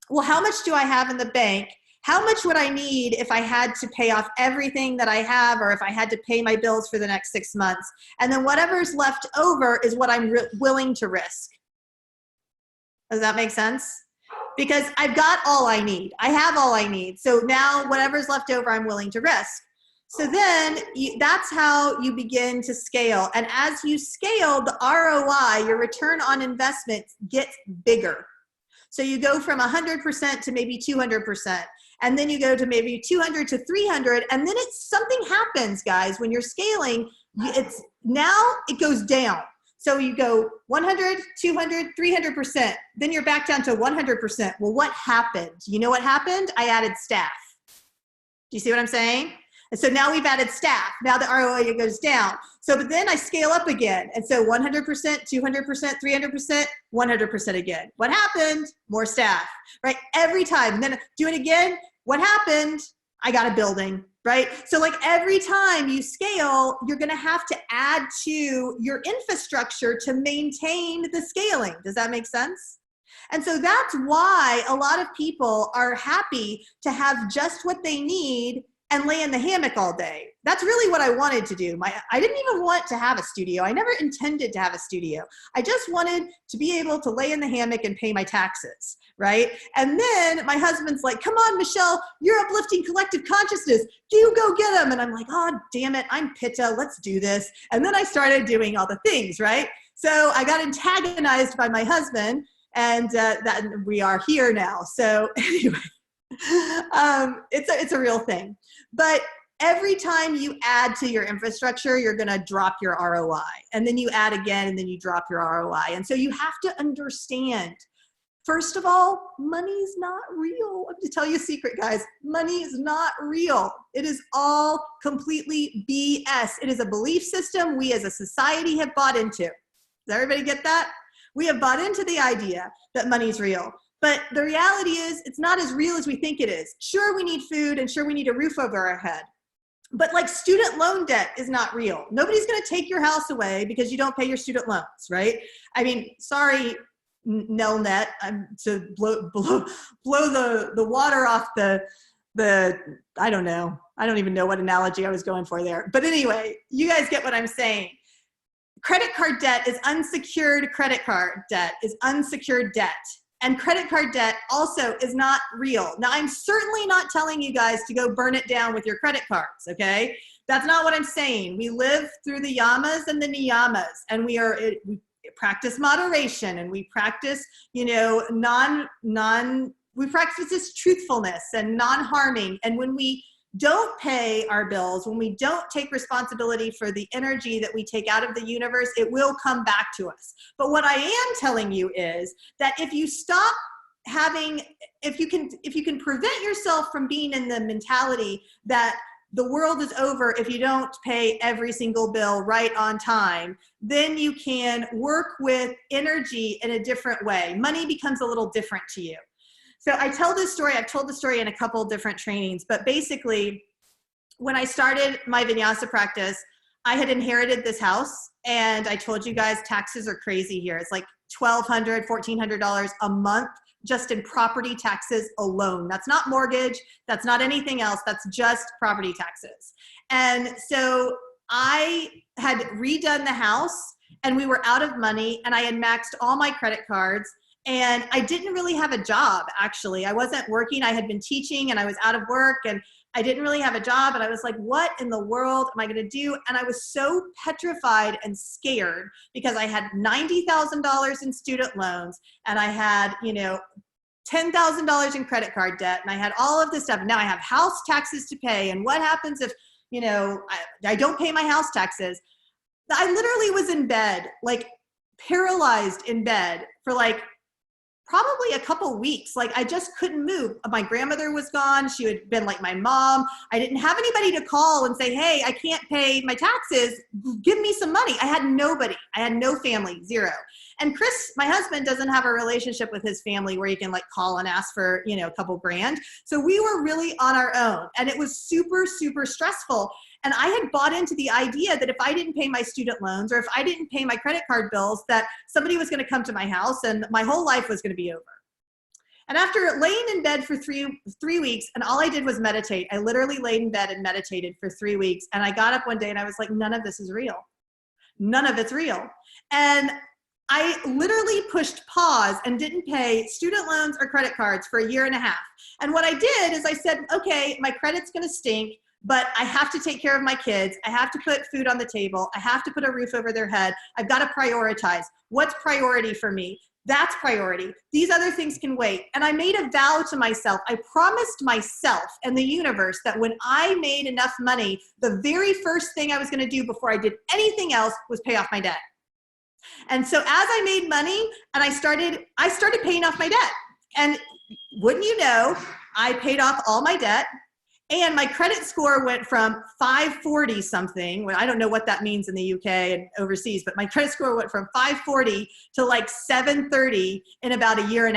well, how much do I have in the bank? How much would I need if I had to pay off everything that I have, or if I had to pay my bills for the next 6 months? And then whatever's left over is what I'm willing to risk. Does that make sense? Because I've got all I need. I have all I need. So now whatever's left over, I'm willing to risk. So then that's how you begin to scale. And as you scale, the ROI, your return on investment, gets bigger. So you go from 100% to maybe 200%. And then you go to maybe 200 to 300. And then something happens, guys, when you're scaling, now it goes down. So you go 100, 200, 300%. Then you're back down to 100%. Well, what happened? You know what happened? I added staff. Do you see what I'm saying? And so now we've added staff. Now the ROI goes down. So, but then I scale up again. And so 100%, 200%, 300%, 100% again. What happened? More staff, right? Every time. And then do it again. What happened? I got a building, right? So like every time you scale, you're going to have to add to your infrastructure to maintain the scaling. Does that make sense? And so that's why a lot of people are happy to have just what they need and lay in the hammock all day. That's really what I wanted to do. I didn't even want to have a studio. I never intended to have a studio. I just wanted to be able to lay in the hammock and pay my taxes, right? And then my husband's like, come on, Michelle, you're uplifting collective consciousness. You go get them. And I'm like, oh, damn it, I'm Pitta, let's do this. And then I started doing all the things, right? So I got antagonized by my husband, and that we are here now. So anyway, it's a real thing. But every time you add to your infrastructure, you're going to drop your ROI. And then you add again, and then you drop your ROI. And so you have to understand, first of all, money's not real. I'm going to tell you a secret, guys. Money is not real. It is all completely BS. It is a belief system we as a society have bought into. Does everybody get that? We have bought into the idea that money's real. But the reality is, it's not as real as we think it is. Sure, we need food, and sure, we need a roof over our head. But like, student loan debt is not real. Nobody's going to take your house away because you don't pay your student loans, right? I mean, sorry, Nelnet, to blow the water off the I don't know. I don't even know what analogy I was going for there. But anyway, you guys get what I'm saying. Credit card debt is unsecured. Credit card debt is unsecured debt. And credit card debt also is not real. Now, I'm certainly not telling you guys to go burn it down with your credit cards, okay? That's not what I'm saying. We live through the yamas and the niyamas, and we practice moderation, and we practice, you know, we practice this truthfulness and non-harming. And when we don't pay our bills, when we don't take responsibility for the energy that we take out of the universe, it will come back to us. But what I am telling you is that if you stop having, if you can prevent yourself from being in the mentality that the world is over if you don't pay every single bill right on time, then you can work with energy in a different way. Money becomes a little different to you. So I tell this story, I've told the story in a couple different trainings, but basically when I started my vinyasa practice, I had inherited this house, and I told you guys taxes are crazy here. It's like $1,200, $1,400 a month just in property taxes alone. That's not mortgage, that's not anything else, that's just property taxes. And so I had redone the house, and we were out of money, and I had maxed all my credit cards. And I didn't really have a job, actually. I wasn't working. I had been teaching, and I was out of work, and I didn't really have a job. And I was like, what in the world am I going to do? And I was so petrified and scared because I had $90,000 in student loans, and I had, you know, $10,000 in credit card debt, and I had all of this stuff. Now I have house taxes to pay. And what happens if, you know, I don't pay my house taxes? I literally was in bed, like paralyzed in bed for like probably a couple weeks. Like, I just couldn't move. My grandmother was gone. She had been like my mom. I didn't have anybody to call and say, hey, I can't pay my taxes. Give me some money. I had nobody. I had no family, zero. And Chris, my husband, doesn't have a relationship with his family where you can like call and ask for, you know, a couple grand. So we were really on our own, and it was super, super stressful. And I had bought into the idea that if I didn't pay my student loans, or if I didn't pay my credit card bills, that somebody was going to come to my house and my whole life was going to be over. And after laying in bed for three weeks, and all I did was meditate, I literally laid in bed and meditated for 3 weeks. And I got up one day and I was like, none of this is real. None of it's real. And I literally pushed pause and didn't pay student loans or credit cards for 1.5 years. And what I did is I said, okay, my credit's going to stink, but I have to take care of my kids. I have to put food on the table. I have to put a roof over their head. I've got to prioritize. What's priority for me? That's priority. These other things can wait. And I made a vow to myself. I promised myself and the universe that when I made enough money, the very first thing I was going to do before I did anything else was pay off my debt. And so as I made money and I started paying off my debt. And wouldn't you know, I paid off all my debt. And my credit score went from 540 something. Well, I don't know what that means in the UK and overseas, but my credit score went from 540 to like 730 in about 1.5 years,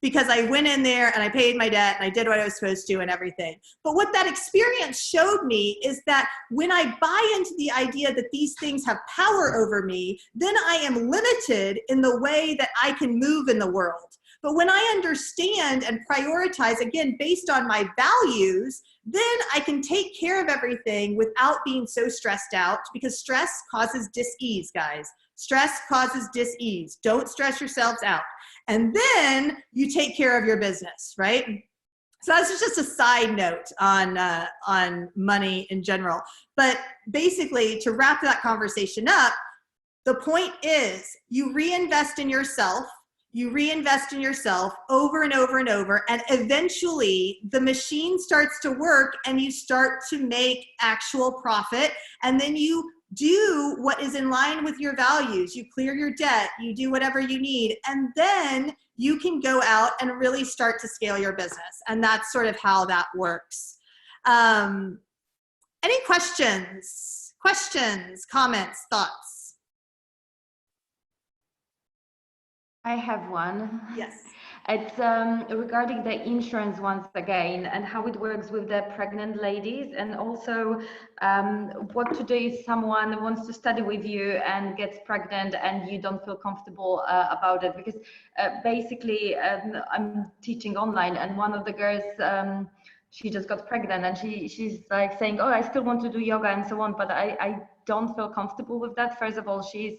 because I went in there and I paid my debt and I did what I was supposed to and everything. But what that experience showed me is that when I buy into the idea that these things have power over me, then I am limited in the way that I can move in the world. But when I understand and prioritize, again, based on my values, then I can take care of everything without being so stressed out, because stress causes dis-ease, guys. Stress causes dis-ease. Don't stress yourselves out. And then you take care of your business, right? So that's just a side note on money in general. But basically, to wrap that conversation up, the point is you reinvest in yourself. You reinvest in yourself over and over and over, and eventually the machine starts to work and you start to make actual profit, and then you do what is in line with your values. You clear your debt, you do whatever you need, and then you can go out and really start to scale your business. And that's sort of how that works. Any questions? Questions, comments, thoughts? I have one. Yes. It's regarding the insurance once again, and how it works with the pregnant ladies, and also what to do if someone wants to study with you and gets pregnant and you don't feel comfortable about it. Because basically I'm teaching online, and one of the girls, she just got pregnant, and she's like saying, oh, I still want to do yoga and so on, but I don't feel comfortable with that. First of all, she's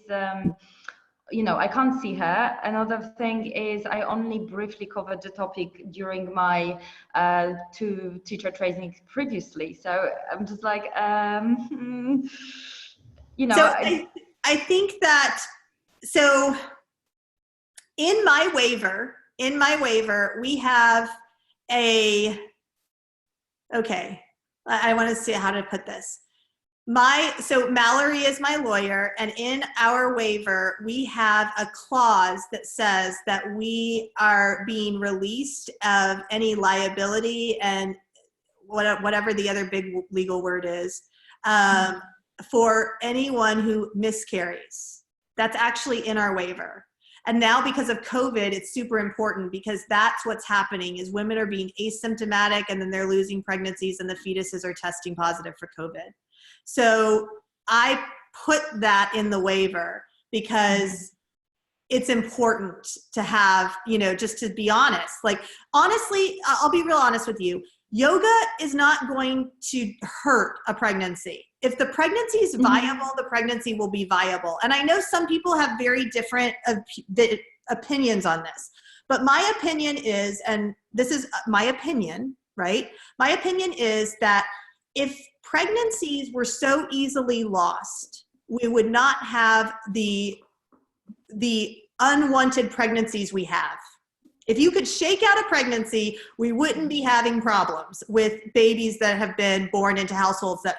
you know, I can't see her. Another thing is I only briefly covered the topic during my 2 teacher trainings previously. So I'm just like, you know. So I think that, so in my waiver, we have okay, I want to see how to put this. So Mallory is my lawyer, and in our waiver, we have a clause that says that we are being released of any liability and whatever the other big legal word is, for anyone who miscarries. That's actually in our waiver. And now because of COVID, it's super important, because that's what's happening is women are being asymptomatic and then they're losing pregnancies and the fetuses are testing positive for COVID. So I put that in the waiver because it's important to have, you know, just to be honest. Like, honestly, I'll be real honest with you. Yoga is not going to hurt a pregnancy. If the pregnancy is viable, the pregnancy will be viable. And I know some people have very different opinions on this, but my opinion is, and this is my opinion, right? My opinion is that if pregnancies were so easily lost, we would not have the unwanted pregnancies we have. If you could shake out a pregnancy, we wouldn't be having problems with babies that have been born into households that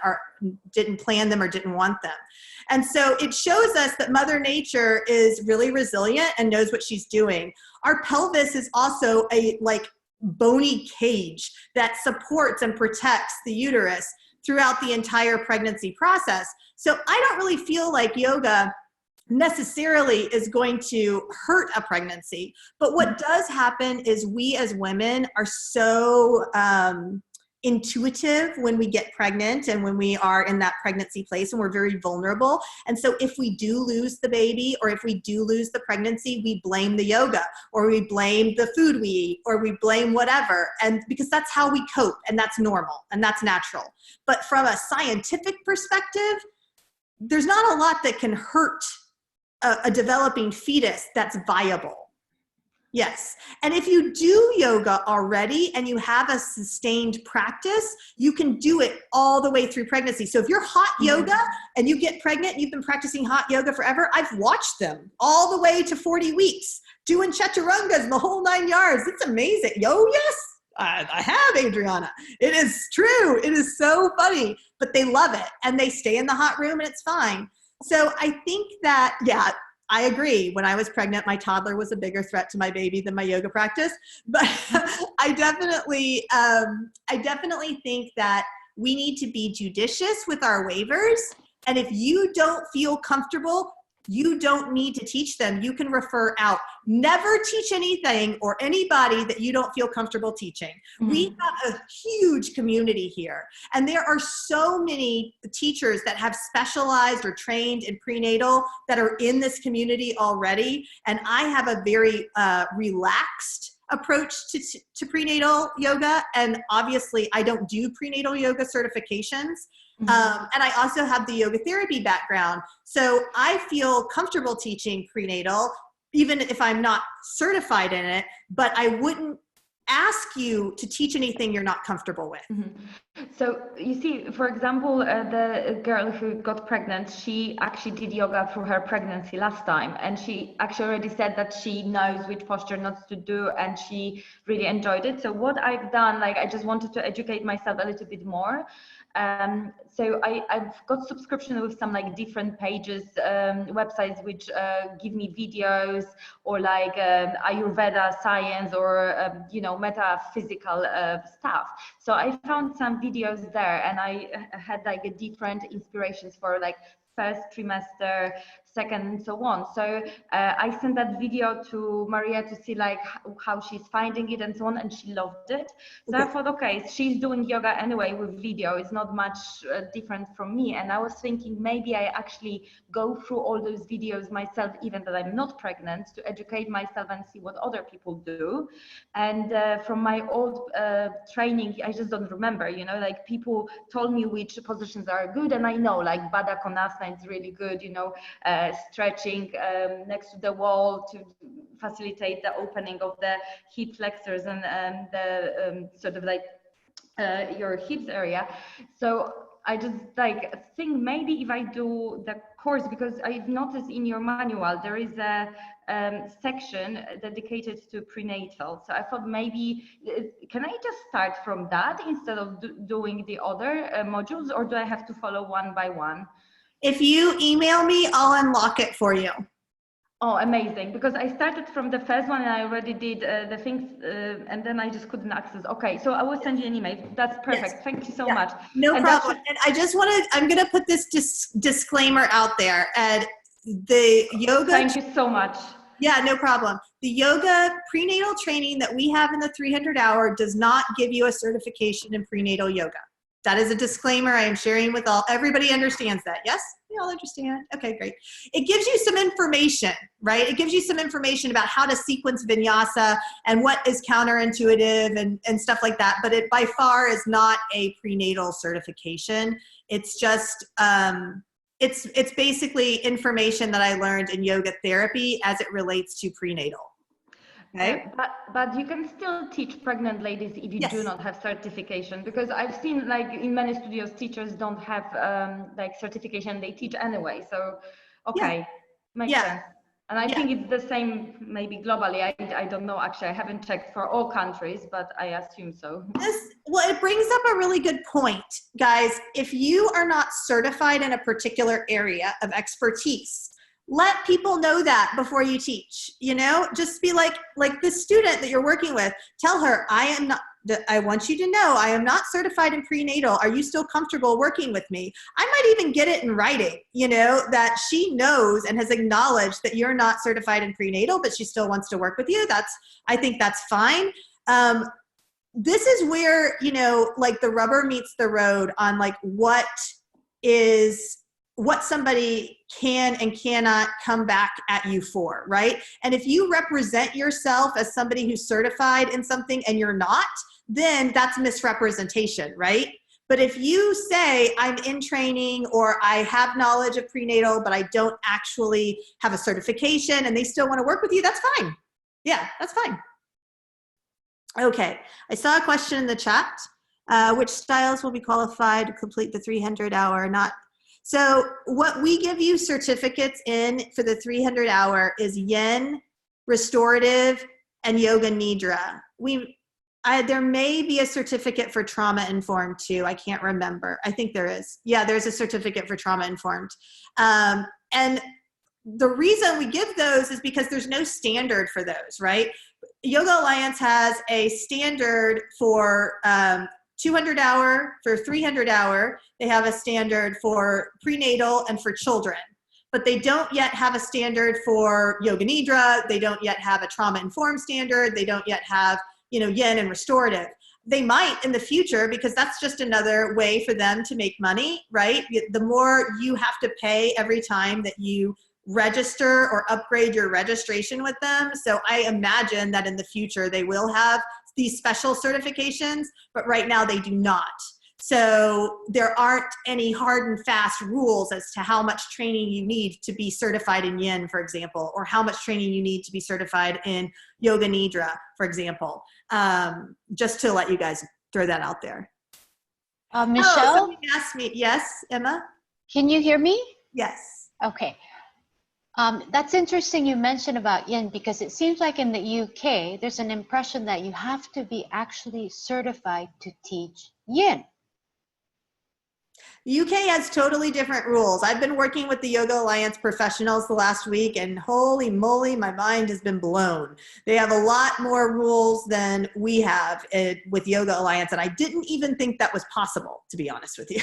didn't plan them or didn't want them. And so it shows us that Mother Nature is really resilient and knows what she's doing. Our pelvis is also a bony cage that supports and protects the uterus throughout the entire pregnancy process. So I don't really feel like yoga necessarily is going to hurt a pregnancy. But what does happen is we as women are so intuitive when we get pregnant and when we are in that pregnancy place, and we're very vulnerable. And so if we do lose the baby or if we do lose the pregnancy, we blame the yoga, or we blame the food we eat, or we blame whatever. And because that's how we cope, and that's normal and that's natural. But from a scientific perspective, there's not a lot that can hurt a developing fetus that's viable. Yes. And if you do yoga already and you have a sustained practice, you can do it all the way through pregnancy. So if you're hot yoga and you get pregnant, you've been practicing hot yoga forever, I've watched them all the way to 40 weeks doing chaturangas and the whole 9 yards. It's amazing. Oh, yes. I have, Adriana. It is true. It is so funny, but they love it and they stay in the hot room and it's fine. So I think that, yeah, I agree. When I was pregnant, my toddler was a bigger threat to my baby than my yoga practice. But I definitely think that we need to be judicious with our waivers. And if you don't feel comfortable, you don't need to teach them. You can refer out. Never teach anything or anybody that you don't feel comfortable teaching. We have a huge community here. And there are so many teachers that have specialized or trained in prenatal that are in this community already. And I have a very relaxed approach to prenatal yoga. And obviously I don't do prenatal yoga certifications. And I also have the yoga therapy background. So I feel comfortable teaching prenatal, even if I'm not certified in it, but I wouldn't ask you to teach anything you're not comfortable with. So you see, for example, the girl who got pregnant, she actually did yoga through her pregnancy last time, and she actually already said that she knows which posture not to do, and she really enjoyed it. So what I've done, like, I just wanted to educate myself a little bit more. So I've got subscription with some like different pages, websites which give me videos, or like Ayurveda science, or you know, metaphysical stuff. So I found some videos there, and I had like a different inspirations for like first trimester, second, and so on. So I sent that video to Maria to see like how she's finding it and so on, and she loved it. So I thought, okay, she's doing yoga anyway with video. It's not much different from me. And I was thinking maybe I actually go through all those videos myself, even that I'm not pregnant, to educate myself and see what other people do. And from my old training, I just don't remember, you know, like people told me which positions are good, and I know like Baddha Konasana is really good, you know, stretching next to the wall to facilitate the opening of the hip flexors and the sort of like your hips area. So I just like think maybe if I do the course, because I've noticed in your manual there is a section dedicated to prenatal. So I thought maybe can I just start from that instead of doing the other modules, or do I have to follow one by one? If you email me, I'll unlock it for you. Oh, amazing. Because I started from the first one and I already did the things and then I just couldn't access. Okay, so I will send you an email. That's perfect. Yes. Thank you so much. No problem. And I just want to, I'm going to put this disclaimer out there. And the yoga. Thank you so much. Yeah, no problem. The yoga prenatal training that we have in the 300-hour does not give you a certification in prenatal yoga. That is a disclaimer I am sharing with everybody understands that. Yes? You all understand? Okay, great. It gives you some information, right? It gives you some information about how to sequence vinyasa and what is counterintuitive and stuff like that. But it by far is not a prenatal certification. It's just, it's basically information that I learned in yoga therapy as it relates to prenatal. Okay. But you can still teach pregnant ladies if you do not have certification, because I've seen like in many studios teachers don't have like certification, they teach anyway. So okay, makes sense. And I think it's the same maybe globally. I don't know, actually I haven't checked for all countries, but I assume so. Well, it brings up a really good point, guys. If you are not certified in a particular area of expertise, let people know that before you teach, you know, just be like the student that you're working with, tell her, I want you to know, I am not certified in prenatal. Are you still comfortable working with me? I might even get it in writing, you know, that she knows and has acknowledged that you're not certified in prenatal, but she still wants to work with you. I think that's fine. This is where, you know, like the rubber meets the road on like what somebody can and cannot come back at you for, right? And if you represent yourself as somebody who's certified in something and you're not, then that's misrepresentation, right? But if you say, I'm in training or I have knowledge of prenatal, but I don't actually have a certification and they still want to work with you, that's fine. Yeah, that's fine. Okay, I saw a question in the chat. Which styles will be qualified to complete the 300-hour? So what we give you certificates in for the 300-hour is yin, restorative, and yoga nidra. There may be a certificate for trauma informed too. I can't remember. I think there is. Yeah, there's a certificate for trauma informed. And the reason we give those is because there's no standard for those, right? Yoga Alliance has a standard for 200-hour, for 300-hour, they have a standard for prenatal and for children, but they don't yet have a standard for yoga nidra. They don't yet have a trauma-informed standard. They don't yet have, you know, yin and restorative. They might in the future, because that's just another way for them to make money, right? The more you have to pay every time that you register or upgrade your registration with them. So I imagine that in the future they will have these special certifications, but right now they do not. So there aren't any hard and fast rules as to how much training you need to be certified in yin, for example, or how much training you need to be certified in yoga nidra, for example. Just to let you guys throw that out there. Michelle? Somebody asked me, yes, Emma? Can you hear me? Yes. Okay. That's interesting you mentioned about yin, because it seems like in the UK, there's an impression that you have to be actually certified to teach yin. UK has totally different rules. I've been working with the Yoga Alliance professionals the last week, and holy moly, my mind has been blown. They have a lot more rules than we have with Yoga Alliance, and I didn't even think that was possible, to be honest with you.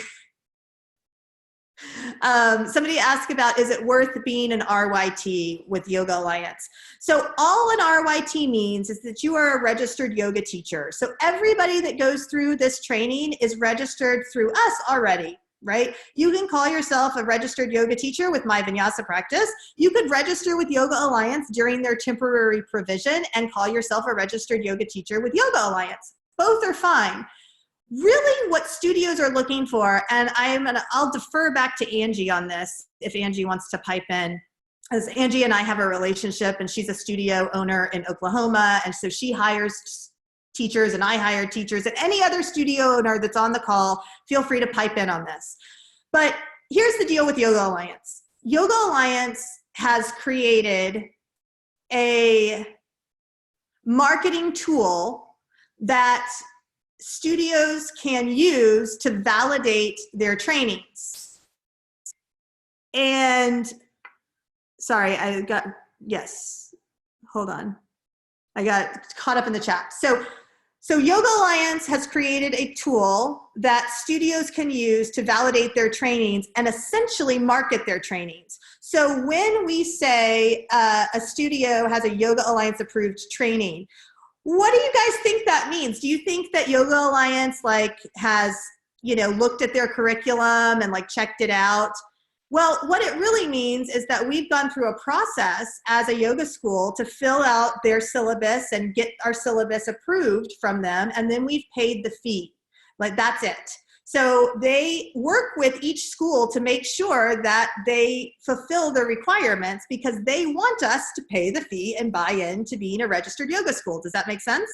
Somebody asked about, is it worth being an RYT with Yoga Alliance? So all an RYT means is that you are a registered yoga teacher. So everybody that goes through this training is registered through us already, right? You can call yourself a registered yoga teacher with My Vinyasa Practice. You could register with Yoga Alliance during their temporary provision and call yourself a registered yoga teacher with Yoga Alliance. Both are fine. Really what studios are looking for, and I'll defer back to Angie on this if Angie wants to pipe in, as Angie and I have a relationship, and she's a studio owner in Oklahoma, and so she hires teachers and I hire teachers, and any other studio owner that's on the call, feel free to pipe in on this. But here's the deal with Yoga Alliance. Yoga Alliance has created a marketing tool that studios can use to validate their trainings. And sorry, yes, hold on. I got caught up in the chat. So Yoga Alliance has created a tool that studios can use to validate their trainings and essentially market their trainings. So when we say a studio has a Yoga Alliance approved training, what do you guys think that means? Do you think that Yoga Alliance has, looked at their curriculum and checked it out? Well, what it really means is that we've gone through a process as a yoga school to fill out their syllabus and get our syllabus approved from them, and then we've paid the fee. That's it. So they work with each school to make sure that they fulfill the requirements because they want us to pay the fee and buy in to being a registered yoga school. Does that make sense?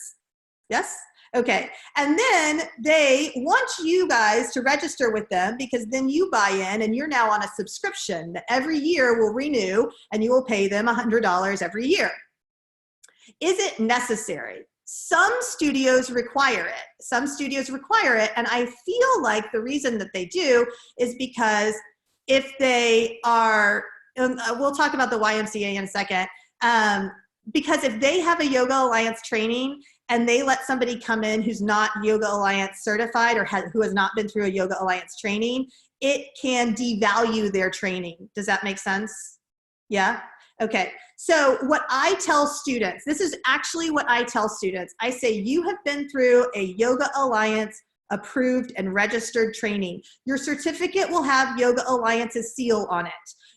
Yes? Okay. And then they want you guys to register with them because then you buy in and you're now on a subscription that every year will renew and you will pay them $100 every year. Is it necessary? Some studios require it. Some studios require it, and I feel like the reason that they do is because if they are, we'll talk about the YMCA in a second, because if they have a Yoga Alliance training and they let somebody come in who's not Yoga Alliance certified or who has not been through a Yoga Alliance training, it can devalue their training. Does that make sense? Yeah? Okay, so what I tell students, this is actually what I tell students. I say, you have been through a Yoga Alliance approved and registered training. Your certificate will have Yoga Alliance's seal on it.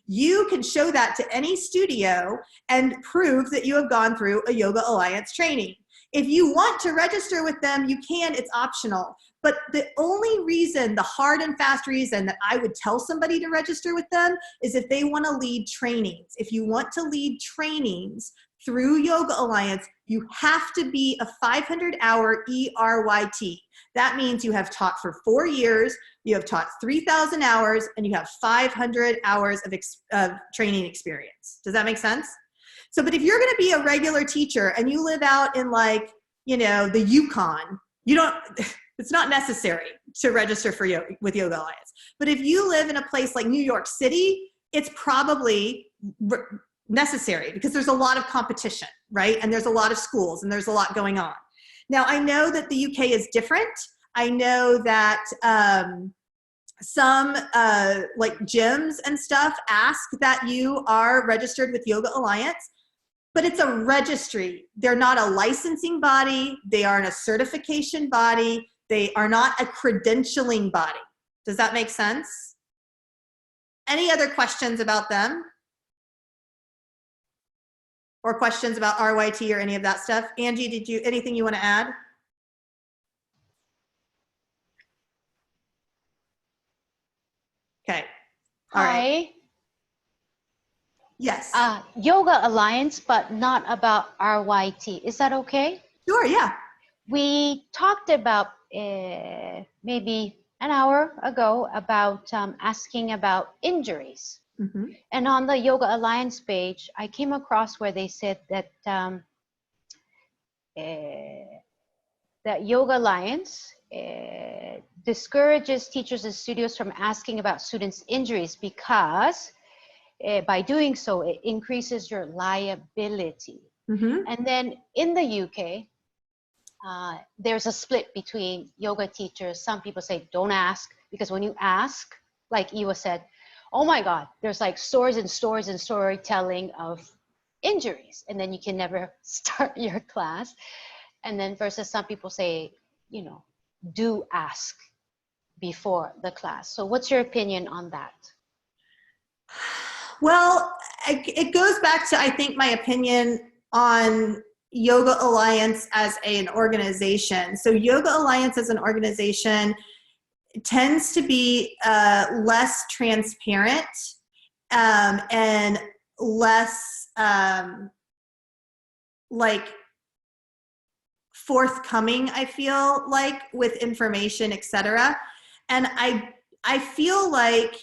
You can show that to any studio and prove that you have gone through a Yoga Alliance training. If you want to register with them, you can, it's optional. But the only reason, the hard and fast reason that I would tell somebody to register with them is if they want to lead trainings. If you want to lead trainings through Yoga Alliance, you have to be a 500-hour ERYT. That means you have taught for 4 years, you have taught 3,000 hours, and you have 500 hours of training experience. Does that make sense? So, but if you're going to be a regular teacher and you live out in the Yukon, it's not necessary to register for with Yoga Alliance. But if you live in a place like New York City, it's probably necessary because there's a lot of competition, right? And there's a lot of schools and there's a lot going on. Now, I know that the UK is different. I know that some gyms and stuff ask that you are registered with Yoga Alliance, but it's a registry. They're not a licensing body. They aren't a certification body. They are not a credentialing body. Does that make sense? Any other questions about them? or questions about RYT or any of that stuff. Angie, anything you want to add? Okay. All right. Hi. Yes. Yoga Alliance, but not about RYT. Is that okay? Sure, yeah. We talked about maybe an hour ago about asking about injuries. Mm-hmm. And on the Yoga Alliance page, I came across where they said that that Yoga Alliance discourages teachers and studios from asking about students' injuries because by doing so, it increases your liability. Mm-hmm. And then in the UK, there's a split between yoga teachers. Some people say don't ask, because when you ask, like Iwa said, oh my God, there's like stories and stories and storytelling of injuries, and then you can never start your class. And then versus some people say, you know, do ask before the class. So what's your opinion on that? Well, it goes back to, I think, my opinion on Yoga Alliance as an organization. So Yoga Alliance as an organization tends to be less transparent and less like forthcoming, I feel like, with information, etc. And I feel like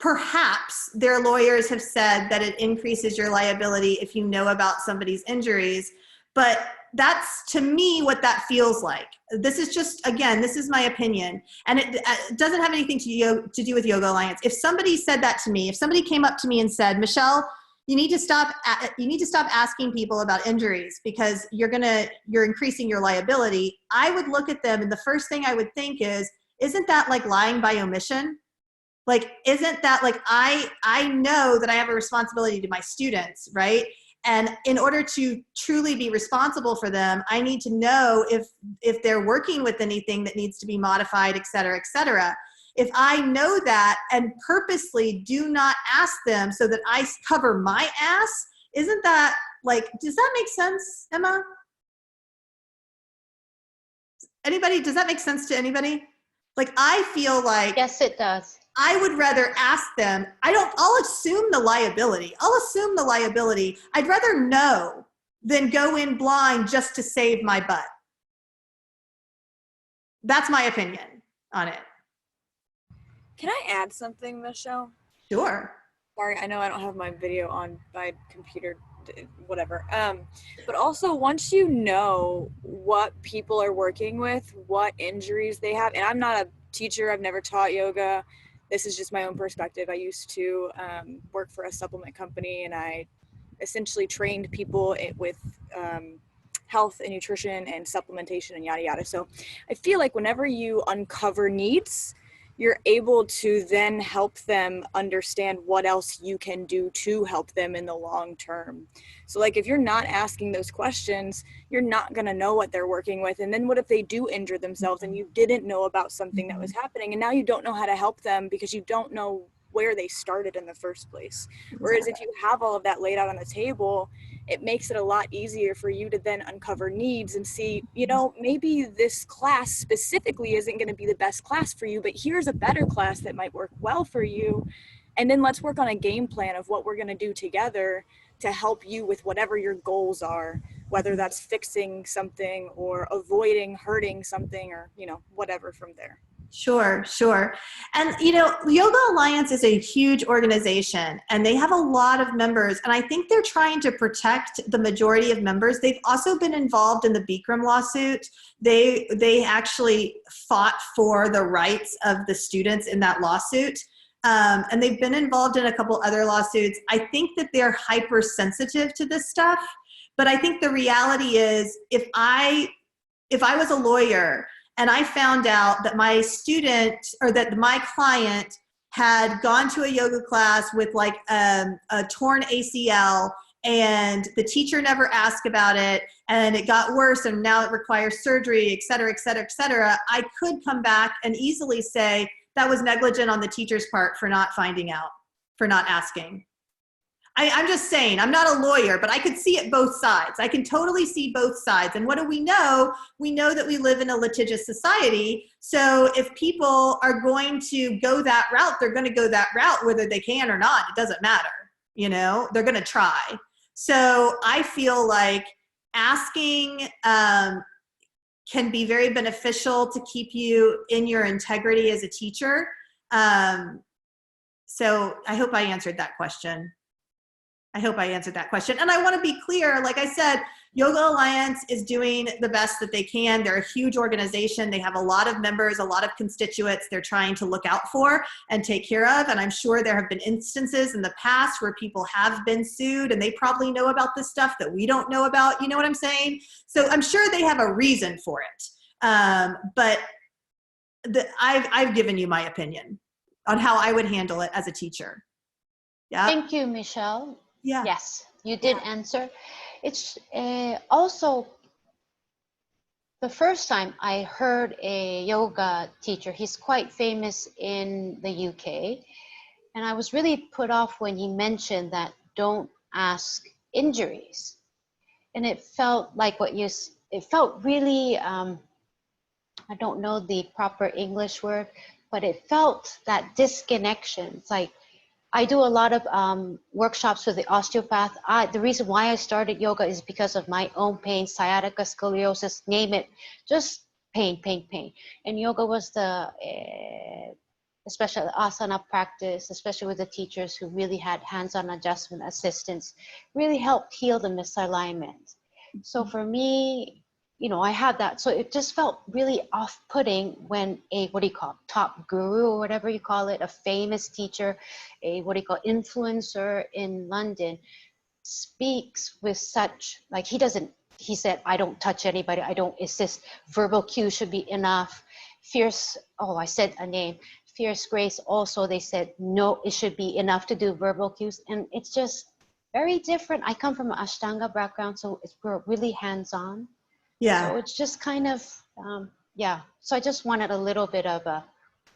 perhaps their lawyers have said that it increases your liability if you know about somebody's injuries, but that's, to me, what that feels like. This is just, again, this is my opinion, and it doesn't have anything to do with Yoga Alliance. If somebody said that to me, if somebody came up to me and said, Michelle, you need to stop asking people about injuries because you're increasing your liability, I would look at them, and the first thing I would think is, isn't that like lying by omission? Like, isn't that like, I know that I have a responsibility to my students, right? And in order to truly be responsible for them, I need to know if they're working with anything that needs to be modified, et cetera, et cetera. If I know that and purposely do not ask them so that I cover my ass, isn't that like, does that make sense, Emma? Anybody, does that make sense to anybody? Like, I feel like, Yes, it does. I would rather ask them. I'll assume the liability. I'd rather know than go in blind just to save my butt. That's my opinion on it. Can I add something, Michelle? Sure. Sorry, I know I don't have my video on my computer, whatever. But also, once you know what people are working with, what injuries they have, and I'm not a teacher, I've never taught yoga. This is just my own perspective. I used to work for a supplement company, and I essentially trained people with health and nutrition and supplementation and yada yada. So I feel like whenever you uncover needs, you're able to then help them understand what else you can do to help them in the long term. So like if you're not asking those questions, you're not going to know what they're working with. And then what if they do injure themselves and you didn't know about something that was happening, and now you don't know how to help them because you don't know where they started in the first place. Whereas if you have all of that laid out on the table, it makes it a lot easier for you to then uncover needs and see, you know, maybe this class specifically isn't going to be the best class for you, but here's a better class that might work well for you. And then let's work on a game plan of what we're going to do together to help you with whatever your goals are, whether that's fixing something or avoiding hurting something or, you know, whatever from there. Sure. And, you know, Yoga Alliance is a huge organization and they have a lot of members, and I think they're trying to protect the majority of members. They've also been involved in the Bikram lawsuit. They actually fought for the rights of the students in that lawsuit. And they've been involved in a couple other lawsuits. I think that they're hypersensitive to this stuff, but I think the reality is if I was a lawyer and I found out that my student or that my client had gone to a yoga class with like a torn ACL and the teacher never asked about it and it got worse and now it requires surgery, et cetera, et cetera, et cetera, I could come back and easily say that was negligent on the teacher's part for not finding out, for not asking. I'm just saying, I'm not a lawyer, but I could see it both sides. I can totally see both sides. And what do we know? We know that we live in a litigious society. So if people are going to go that route, they're going to go that route, whether they can or not. It doesn't matter. You know, they're going to try. So I feel like asking can be very beneficial to keep you in your integrity as a teacher. So I hope I answered that question. And I want to be clear, like I said, Yoga Alliance is doing the best that they can. They're a huge organization. They have a lot of members, a lot of constituents they're trying to look out for and take care of. And I'm sure there have been instances in the past where people have been sued and they probably know about this stuff that we don't know about. You know what I'm saying? So I'm sure they have a reason for it. But I've given you my opinion on how I would handle it as a teacher. Yeah. Thank you, Michelle. Yeah. Yes, you did answer. It's also the first time I heard a yoga teacher. He's quite famous in the UK. And I was really put off when he mentioned that don't ask injuries. And it felt like it felt really, I don't know the proper English word, but it felt that disconnection. It's like, I do a lot of workshops with the osteopath. The reason why I started yoga is because of my own pain, sciatica, scoliosis, name it, just pain. And yoga was especially the asana practice, especially with the teachers who really had hands-on adjustment assistance, really helped heal the misalignment. So for me, you know, I had that. So it just felt really off-putting when top guru or whatever you call it, a famous teacher, influencer in London speaks with such, like he said, I don't touch anybody. It's just verbal cues should be enough. I said a name. Fierce Grace also, they said, no, it should be enough to do verbal cues. And it's just very different. I come from an Ashtanga background, so we're really hands-on. Yeah. So it's just kind of, So I just wanted a little bit of a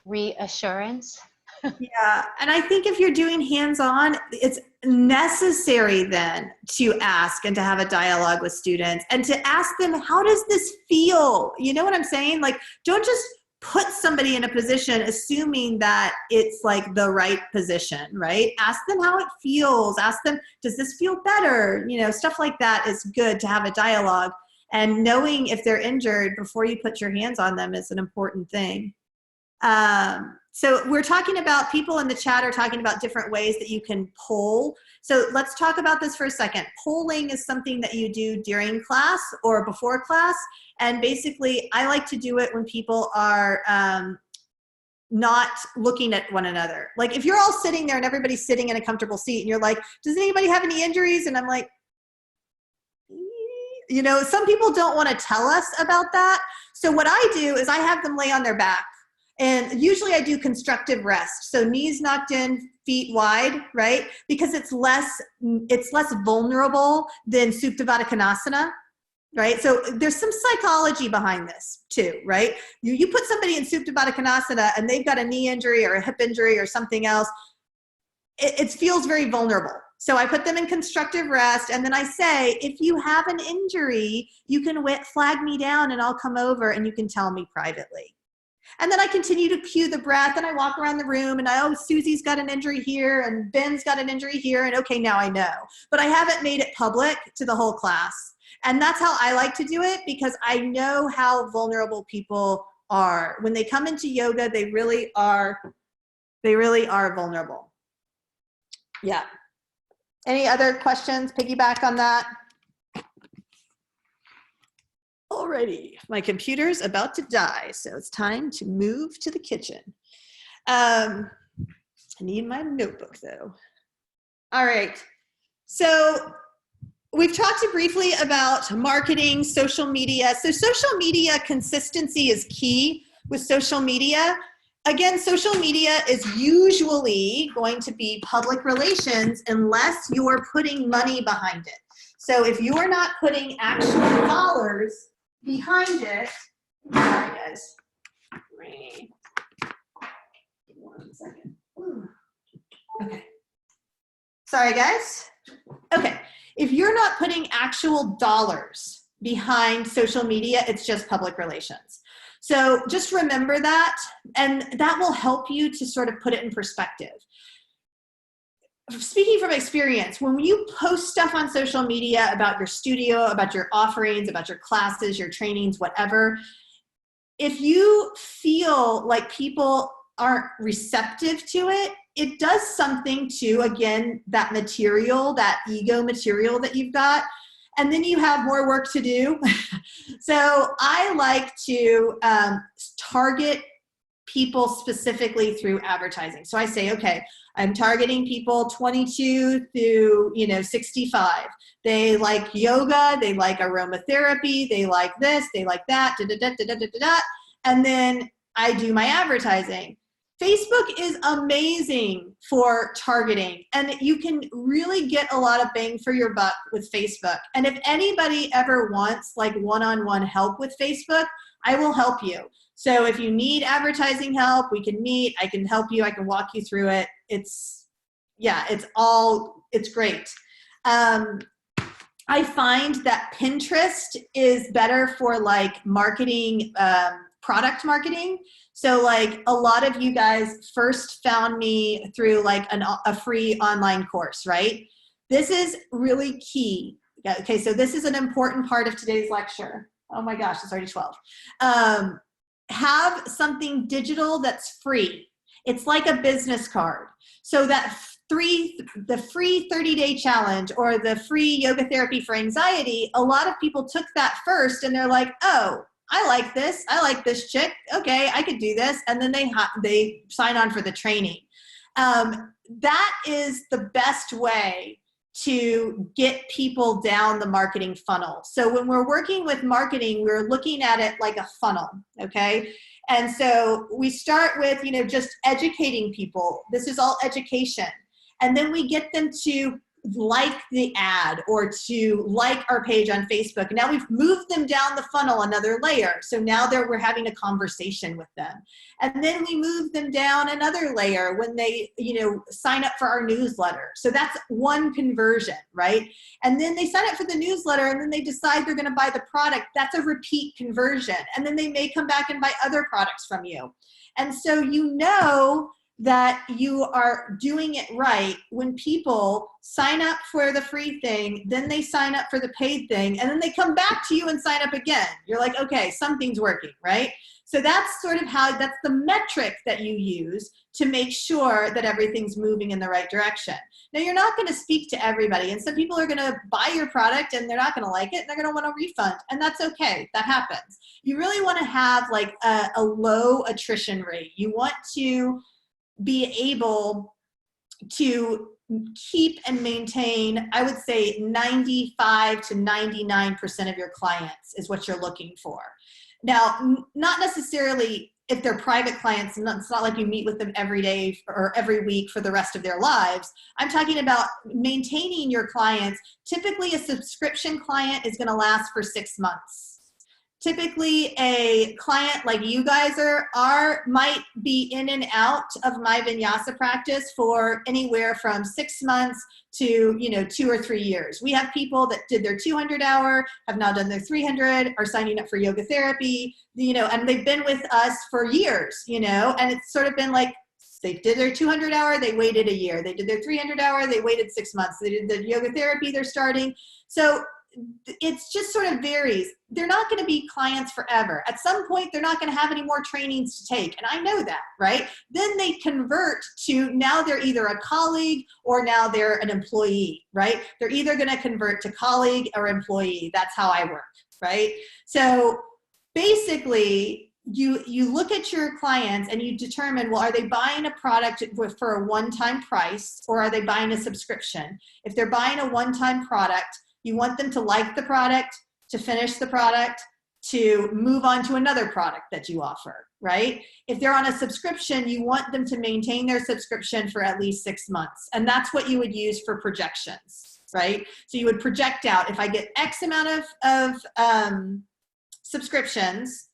reassurance. Yeah. And I think if you're doing hands-on, it's necessary then to ask and to have a dialogue with students and to ask them, how does this feel? You know what I'm saying? Like, don't just put somebody in a position assuming that it's like the right position, right? Ask them how it feels. Ask them, does this feel better? You know, stuff like that is good to have a dialogue. And knowing if they're injured before you put your hands on them is an important thing. So we're talking about, people in the chat are talking about different ways that you can poll. So let's talk about this for a second. Polling is something that you do during class or before class. And basically, I like to do it when people are not looking at one another. Like if you're all sitting there and everybody's sitting in a comfortable seat and you're like, does anybody have any injuries? And I'm like, you know, some people don't want to tell us about that. So what I do is I have them lay on their back. And usually I do constructive rest. So knees knocked in, feet wide, right? Because it's less vulnerable than Supta Baddha Konasana, right? So there's some psychology behind this too, right? You put somebody in Supta Baddha Konasana and they've got a knee injury or a hip injury or something else, it feels very vulnerable. So I put them in constructive rest, and then I say, if you have an injury, you can flag me down and I'll come over and you can tell me privately. And then I continue to cue the breath, and I walk around the room and Susie's got an injury here and Ben's got an injury here, and okay, now I know. But I haven't made it public to the whole class. And that's how I like to do it, because I know how vulnerable people are. When they come into yoga, they really are vulnerable. Yeah. Any other questions? Piggyback on that? Alrighty, my computer's about to die, so it's time to move to the kitchen. I need my notebook though. All right, so we've talked briefly about marketing, social media. So social media consistency is key with social media. Again, social media is usually going to be public relations unless you're putting money behind it. So if you're not putting actual dollars behind it, sorry guys, 1 second. Okay. Sorry, guys. Okay. If you're not putting actual dollars behind social media, it's just public relations. So just remember that, and that will help you to sort of put it in perspective. Speaking from experience, when you post stuff on social media about your studio, about your offerings, about your classes, your trainings, whatever, if you feel like people aren't receptive to it, it does something to, again, that material, that ego material that you've got, and then you have more work to do. So I like to target people specifically through advertising. So I say, okay, I'm targeting people 22 through 65. They like yoga, they like aromatherapy, they like this, they like that, and then I do my advertising. Facebook is amazing for targeting, and you can really get a lot of bang for your buck with Facebook. And if anybody ever wants like one-on-one help with Facebook, I will help you. So if you need advertising help, we can meet, I can help you, I can walk you through it. It's great. I find that Pinterest is better for like marketing, product marketing. So like a lot of you guys first found me through like a free online course, right? This is really key. Okay, so this is an important part of today's lecture. Oh my gosh, it's already 12. Have something digital that's free. It's like a business card. So that the free 30-day challenge or the free yoga therapy for anxiety, a lot of people took that first and they're like, oh, I like this chick. Okay, I could do this. And then they sign on for the training. That is the best way to get people down the marketing funnel. So when we're working with marketing, we're looking at it like a funnel, okay? And so we start with, just educating people. This is all education. And then we get them to like the ad or to like our page on Facebook. Now we've moved them down the funnel another layer. So now we're having a conversation with them. And then we move them down another layer when they, sign up for our newsletter. So that's one conversion, right? And then they sign up for the newsletter and then they decide they're going to buy the product. That's a repeat conversion. And then they may come back and buy other products from you. And so that you are doing it right when people sign up for the free thing, then they sign up for the paid thing, and then they come back to you and sign up again. You're like, okay, something's working, right? So that's sort of that's the metric that you use to make sure that everything's moving in the right direction. Now, you're not going to speak to everybody, and some people are going to buy your product and they're not going to like it, and they're going to want a refund, and that's okay. That happens. You really want to have like a low attrition rate. You want to be able to keep and maintain, I would say 95 to 99% of your clients is what you're looking for. Now, not necessarily if they're private clients, it's not like you meet with them every day or every week for the rest of their lives. I'm talking about maintaining your clients. Typically, a subscription client is going to last for 6 months. Typically, a client like you guys might be in and out of My Vinyasa Practice for anywhere from 6 months to 2 or 3 years. We have people that did their 200 hour, have now done their 300, are signing up for yoga therapy, and they've been with us for years, and it's sort of been like, they did their 200 hour, they waited a year. They did their 300 hour, they waited 6 months. They did the yoga therapy, they're starting. So it's just sort of varies. They're not going to be clients forever. At some point, they're not going to have any more trainings to take. And I know that, right? Then they convert to, now they're either a colleague or now they're an employee, right? They're either going to convert to colleague or employee. That's how I work, right? So basically, you look at your clients and you determine, well, are they buying a product for a one-time price or are they buying a subscription? If they're buying a one-time product, you want them to like the product, to finish the product, to move on to another product that you offer, right? If they're on a subscription, you want them to maintain their subscription for at least 6 months. And that's what you would use for projections, right? So you would project out, if I get X amount of subscriptions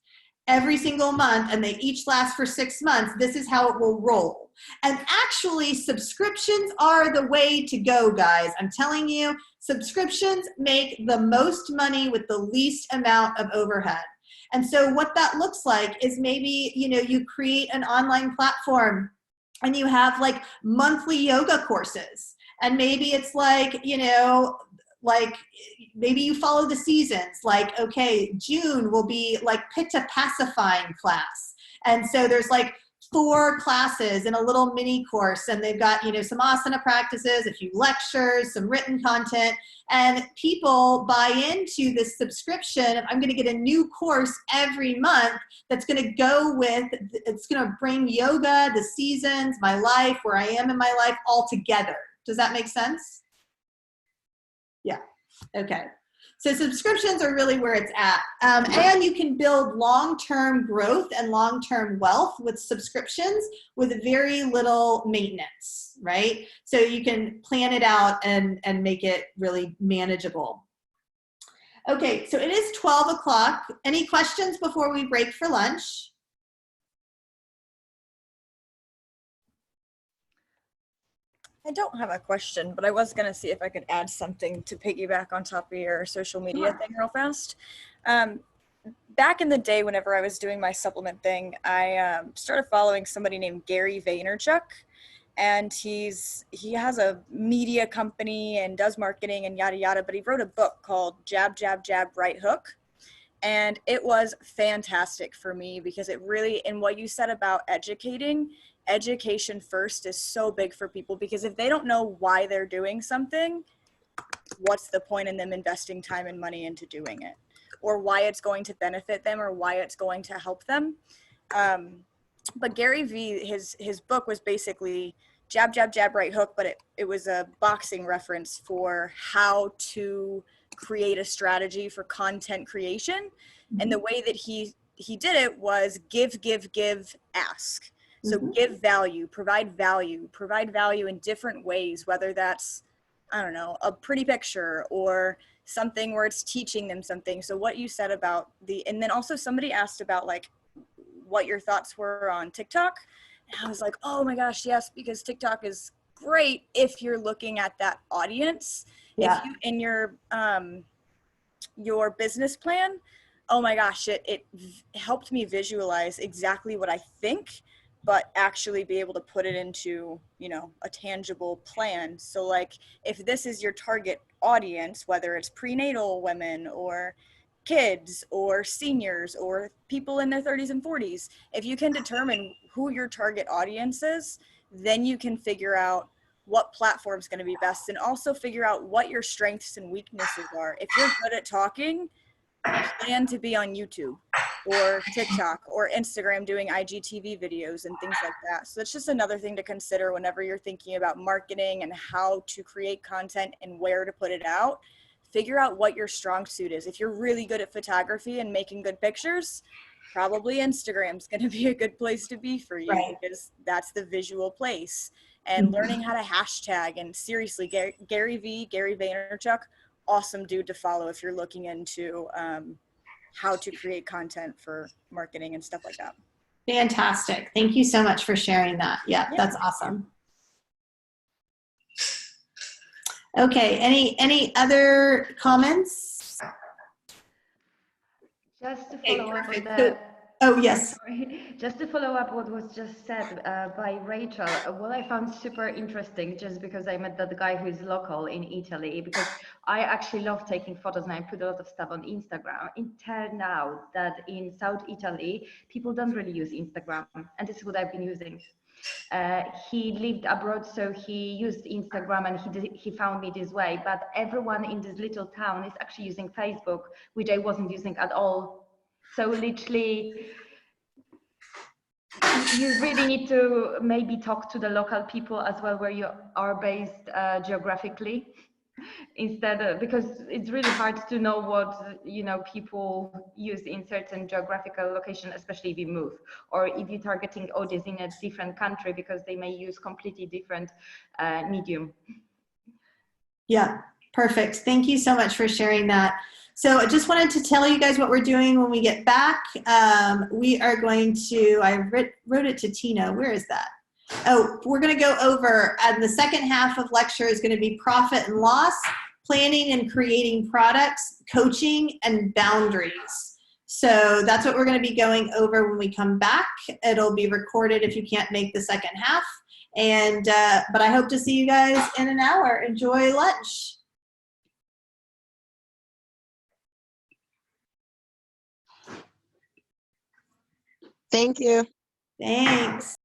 every single month and they each last for 6 months, this is how it will roll. And actually, subscriptions are the way to go, guys. I'm telling you, subscriptions make the most money with the least amount of overhead. And so what that looks like is maybe, you create an online platform and you have like monthly yoga courses. And maybe it's like, like maybe you follow the seasons, like, okay, June will be like pitta pacifying class. And so there's like 4 classes in a little mini course, and they've got, some asana practices, a few lectures, some written content, and people buy into this subscription. I'm going to get a new course every month that's going to go with, it's going to bring yoga, the seasons, my life, where I am in my life all together. Does that make sense? Yeah. Okay. So subscriptions are really where it's at. And you can build long-term growth and long-term wealth with subscriptions with very little maintenance, right? So you can plan it out and make it really manageable. Okay, so it is 12 o'clock. Any questions before we break for lunch? I don't have a question, but I was going to see if I could add something to piggyback on top of your social media thing real fast. Back in the day, whenever I was doing my supplement thing, I started following somebody named Gary Vaynerchuk, and he has a media company and does marketing and yada yada, but he wrote a book called Jab, Jab, Jab, Right Hook. And it was fantastic for me because it really, and what you said about education first is so big for people, because if they don't know why they're doing something, what's the point in them investing time and money into doing it, or why it's going to benefit them, or why it's going to help them. But Gary V, his book was basically jab, jab, jab, right hook, but it was a boxing reference for how to create a strategy for content creation. And the way that he did it was give, ask. So give value, provide value in different ways, whether that's, I don't know, a pretty picture or something where it's teaching them something. So what you said about and then also somebody asked about like what your thoughts were on TikTok. And I was like, oh my gosh, yes, because TikTok is great if you're looking at that audience. Yeah. If you, in your business plan, oh my gosh, it helped me visualize exactly what I think, but actually be able to put it into, a tangible plan. So like, if this is your target audience, whether it's prenatal women or kids or seniors or people in their 30s and 40s, if you can determine who your target audience is, then you can figure out what platform is going to be best, and also figure out what your strengths and weaknesses are. If you're good at talking, plan to be on YouTube or TikTok or Instagram doing IGTV videos and things like that. So it's just another thing to consider whenever you're thinking about marketing and how to create content and where to put it out. Figure out what your strong suit is. If you're really good at photography and making good pictures, probably Instagram's going to be a good place to be for you, right? Because that's the visual place. And learning how to hashtag, and seriously, Gary Vaynerchuk, awesome dude to follow if you're looking into how to create content for marketing and stuff like that. Fantastic. Thank you so much for sharing that. Yeah. That's awesome. Okay. Any other comments? Just to follow up on that. Oh, yes. Sorry. Just to follow up what was just said by Rachel, what I found super interesting, just because I met that guy who is local in Italy, because I actually love taking photos and I put a lot of stuff on Instagram. It turned out that in South Italy, people don't really use Instagram, and this is what I've been using. He lived abroad, so he used Instagram, and he found me this way, but everyone in this little town is actually using Facebook, which I wasn't using at all. So literally, you really need to maybe talk to the local people as well, where you are based geographically, instead of, because it's really hard to know what people use in certain geographical location, especially if you move, or if you're targeting audience in a different country, because they may use completely different medium. Yeah, perfect. Thank you so much for sharing that. So I just wanted to tell you guys what we're doing when we get back. We are going to, I wrote it to Tina. Where is that? Oh, we're going to go over, and the second half of lecture is going to be profit and loss, planning and creating products, coaching, and boundaries. So that's what we're going to be going over when we come back. It'll be recorded if you can't make the second half. And but I hope to see you guys in an hour. Enjoy lunch. Thank you. Thanks.